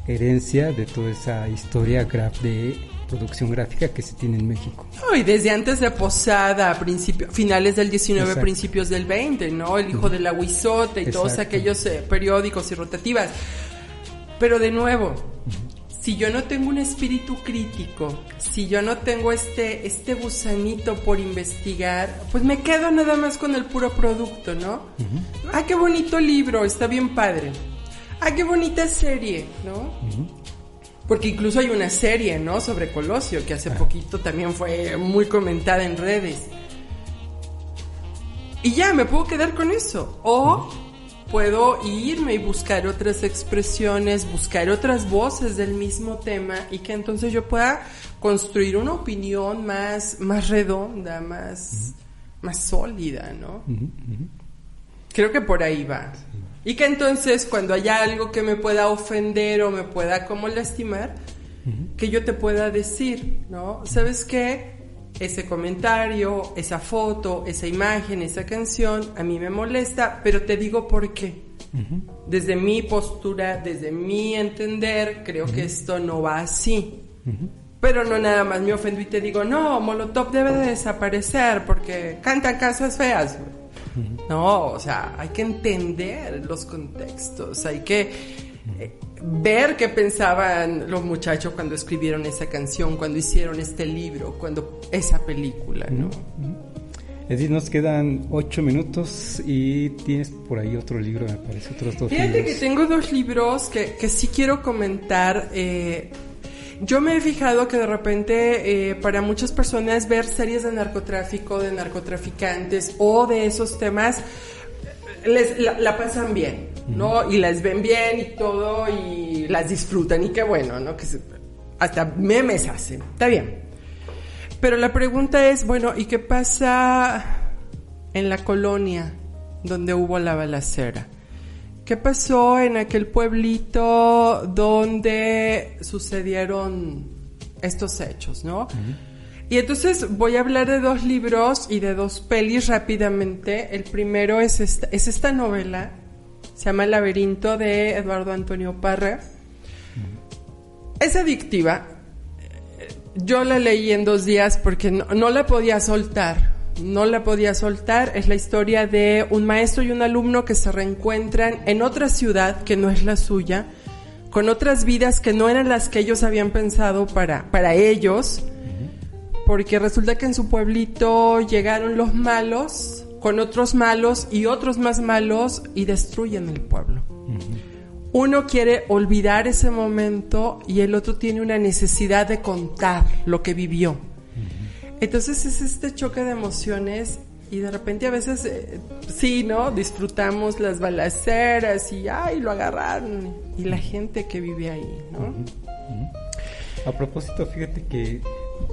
herencia de toda esa historia de producción gráfica que se tiene en México. No, y desde antes de Posada, finales del 19, exacto, principios del 20, ¿no? El hijo del aguizote y exacto, todos aquellos periódicos y rotativas. Pero de nuevo, si yo no tengo un espíritu crítico, si yo no tengo este gusanito por investigar, pues me quedo nada más con el puro producto, ¿no? Uh-huh. Ah, qué bonito libro, está bien padre. Ah, qué bonita serie, ¿no? Uh-huh. Porque incluso hay una serie, ¿no? Sobre Colosio, que hace poquito también fue muy comentada en redes. Y ya, me puedo quedar con eso. O puedo irme y buscar otras expresiones, buscar otras voces del mismo tema, y que entonces yo pueda construir una opinión más redonda, más sólida, ¿no? Uh-huh. Creo que por ahí va. Y que entonces cuando haya algo que me pueda ofender o me pueda como lastimar, uh-huh, que yo te pueda decir, ¿no? ¿Sabes qué? ese comentario, esa foto, esa imagen, esa canción, a mí me molesta, pero te digo por qué. Desde mi postura, desde mi entender, creo que esto no va así. Pero no nada más me ofendo y te digo, no, Molotov debe de desaparecer porque cantan cosas feas. No, o sea, hay que entender los contextos, hay que ver qué pensaban los muchachos cuando escribieron esa canción, cuando hicieron este libro, cuando esa película, ¿no? Es decir, nos quedan 8 minutos y tienes por ahí otro libro, me parece, otros 2 libros. Fíjate que tengo 2 libros que sí quiero comentar. Yo me he fijado que de repente para muchas personas ver series de narcotráfico, de narcotraficantes o de esos temas la pasan bien, ¿no? Y las ven bien y todo y las disfrutan y qué bueno, ¿no? Que hasta memes hacen, está bien. Pero la pregunta es, bueno, ¿y qué pasa en la colonia donde hubo la balacera? ¿Qué pasó en aquel pueblito donde sucedieron estos hechos, no? Y entonces voy a hablar de 2 libros y de 2 pelis rápidamente. El primero es esta novela, se llama El laberinto, de Eduardo Antonio Parra. Es adictiva. Yo la leí en 2 días porque no la podía soltar. No la podía soltar. Es la historia de un maestro y un alumno que se reencuentran en otra ciudad que no es la suya, con otras vidas que no eran las que ellos habían pensado para ellos, porque resulta que en su pueblito llegaron los malos con otros malos y otros más malos y destruyen el pueblo. Uno quiere olvidar ese momento y el otro tiene una necesidad de contar lo que vivió. Entonces es este choque de emociones y de repente a veces, sí, ¿no? Disfrutamos las balaceras y ¡ay, lo agarraron! Y la gente que vive ahí, ¿no? A propósito, fíjate que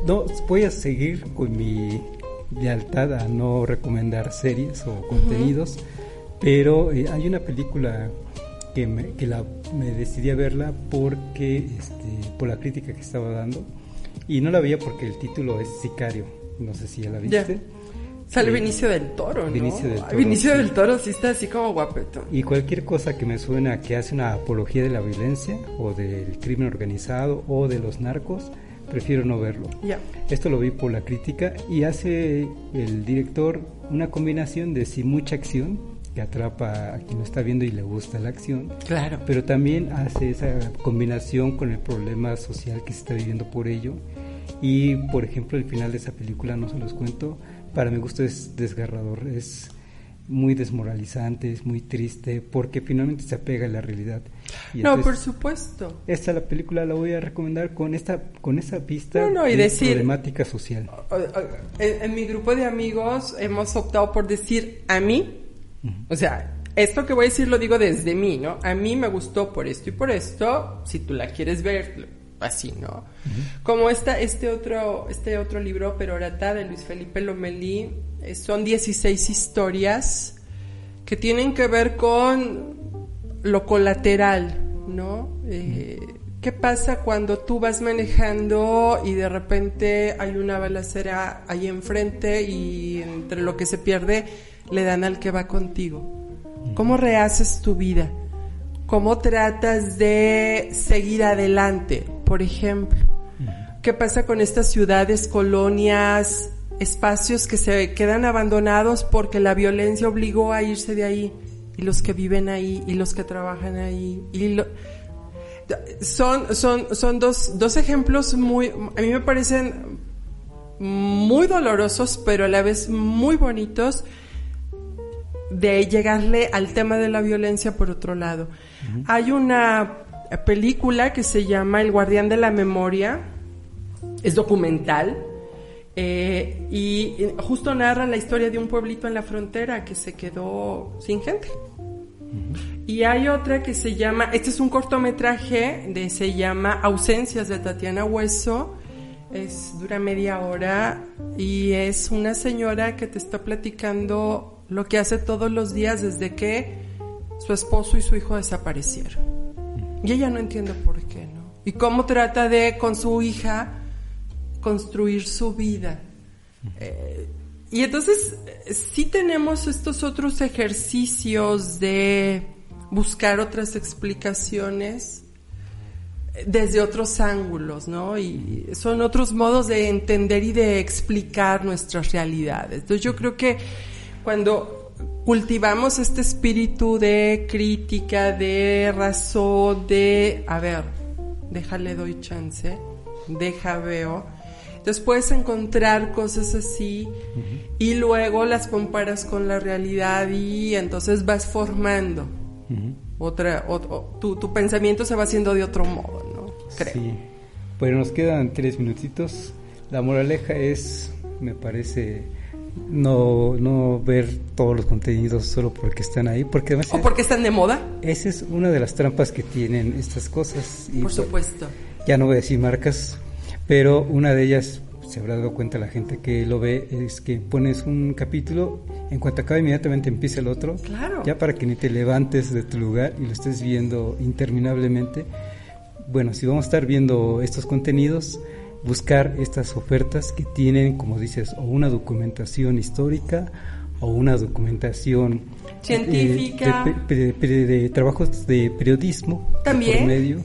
no voy a seguir con mi lealtad a no recomendar series o contenidos, pero hay una película que me decidí a verla porque por la crítica que estaba dando, y no la veía porque el título es Sicario, no sé si ya la viste. Sale Benicio del Toro, ¿no? Benicio del Toro sí está así como guapetón. Y cualquier cosa que me suena que hace una apología de la violencia o del crimen organizado o de los narcos, prefiero no verlo. Esto lo vi por la crítica y hace el director una combinación de sí mucha acción que atrapa a quien lo está viendo y le gusta la acción, claro, pero también hace esa combinación con el problema social que se está viviendo por ello. Y por ejemplo el final de esa película, no se los cuento, para mi gusto es desgarrador, es muy desmoralizante, es muy triste, porque finalmente se apega a la realidad. Y no, por supuesto. La película la voy a recomendar con esa vista y de decir, problemática social. En mi grupo de amigos hemos optado por decir a mí, o sea, esto que voy a decir lo digo desde mí, ¿no? A mí me gustó por esto y por esto, si tú la quieres ver así, ¿no? Como este otro libro, Perorata, de Luis Felipe Lomelí, son 16 historias que tienen que ver con lo colateral, ¿no? ¿Qué pasa cuando tú vas manejando y de repente hay una balacera ahí enfrente y entre lo que se pierde le dan al que va contigo? ¿Cómo rehaces tu vida? ¿Cómo tratas de seguir adelante? Por ejemplo, ¿qué pasa con estas ciudades, colonias, espacios que se quedan abandonados porque la violencia obligó a irse de ahí? Y los que viven ahí, y los que trabajan ahí, son dos ejemplos a mí me parecen muy dolorosos, pero a la vez muy bonitos, de llegarle al tema de la violencia por otro lado. Hay una película que se llama El guardián de la memoria, es documental, y justo narra la historia de un pueblito en la frontera que se quedó sin gente. Y hay otra que se llama, este es un cortometraje, se llama Ausencias, de Tatiana Hueso, dura media hora y es una señora que te está platicando lo que hace todos los días desde que su esposo y su hijo desaparecieron. Y ella no entiende por qué, ¿no? Y cómo trata de, con su hija, construir su vida. Y entonces sí tenemos estos otros ejercicios de buscar otras explicaciones desde otros ángulos, ¿no? Y son otros modos de entender y de explicar nuestras realidades. Entonces yo creo que cuando cultivamos este espíritu de crítica, de razón, de, a ver, déjale doy chance, deja veo. Entonces puedes encontrar cosas así y luego las comparas con la realidad y entonces vas formando tu pensamiento se va haciendo de otro modo, ¿no? Creo. Sí. Bueno, nos quedan 3 minutitos. La moraleja es, me parece, no ver todos los contenidos solo porque están ahí, porque además o porque están de moda. Esa es una de las trampas que tienen estas cosas. Y por supuesto. Ya no voy a decir marcas, pero una de ellas, se habrá dado cuenta la gente que lo ve, es que pones un capítulo, en cuanto acaba inmediatamente empieza el otro, claro, ya para que ni te levantes de tu lugar y lo estés viendo interminablemente. Bueno, si vamos a estar viendo estos contenidos, buscar estas ofertas que tienen, como dices, o una documentación histórica o una documentación científica, de trabajos de periodismo también por medio.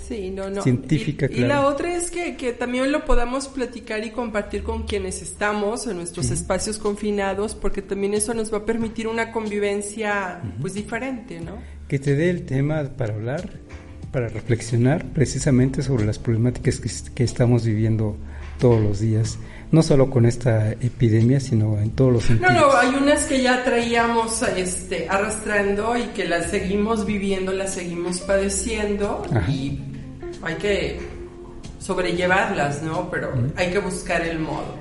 Sí, no. Científica, claro. Y la otra es que también lo podamos platicar y compartir con quienes estamos en nuestros espacios confinados, porque también eso nos va a permitir una convivencia pues diferente, ¿no? Que te dé el tema para hablar, para reflexionar precisamente sobre las problemáticas que estamos viviendo todos los días, no solo con esta epidemia, sino en todos los sentidos. No, hay unas que ya traíamos arrastrando y que las seguimos viviendo, las seguimos padeciendo. Ajá. Y hay que sobrellevarlas, ¿no? Pero hay que buscar el modo.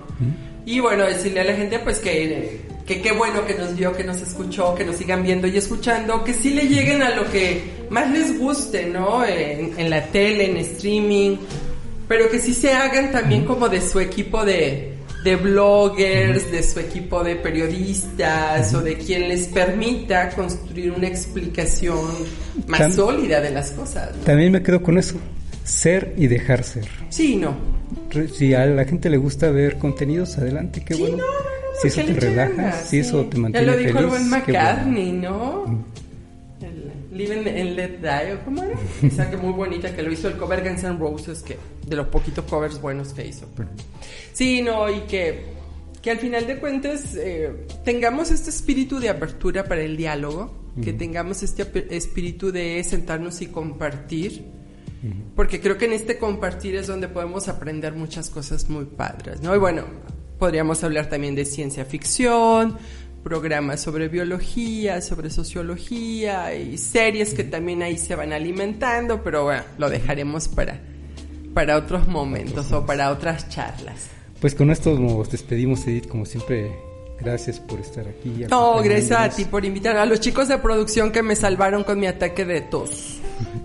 Y bueno, decirle a la gente pues que qué bueno que nos vio, que nos escuchó, que nos sigan viendo y escuchando, que sí le lleguen a lo que más les guste, ¿no? En la tele, en streaming, pero que sí se hagan también como de su equipo de bloggers, de su equipo de periodistas o de quien les permita construir una explicación más sólida de las cosas, ¿no? También me quedo con eso, ser y dejar ser. Sí, no. Si a la gente le gusta ver contenidos, adelante, qué bueno. Si eso te relaja, si eso te mantiene feliz. Ya lo dijo el buen McCartney, ¿no? El Live and Let Die, ¿cómo era? Esa que muy bonita, que lo hizo el cover Guns N' Roses, que de los poquitos covers buenos que hizo. Sí, no, y que al final de cuentas tengamos este espíritu de apertura para el diálogo, que tengamos este espíritu de sentarnos y compartir, porque creo que en este compartir es donde podemos aprender muchas cosas muy padres, ¿no? Y bueno, podríamos hablar también de ciencia ficción, programas sobre biología, sobre sociología y series que también ahí se van alimentando, pero bueno, lo dejaremos para otros momentos o para otras charlas. Pues con esto nos despedimos, Edith, como siempre. Gracias por estar aquí. No, gracias a ti por invitar a los chicos de producción que me salvaron con mi ataque de tos.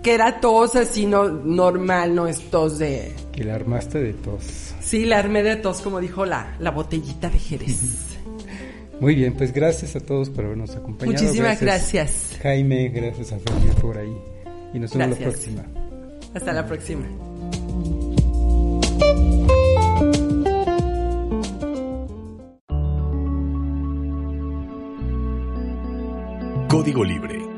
Que era tos así normal, no es tos de... Que la armaste de tos. Sí, la armé de tos, como dijo la botellita de Jerez. Muy bien, pues gracias a todos por habernos acompañado. Muchísimas gracias. Jaime, gracias a Fabio por ahí. Y nos vemos la próxima. Hasta la próxima. Código Libre.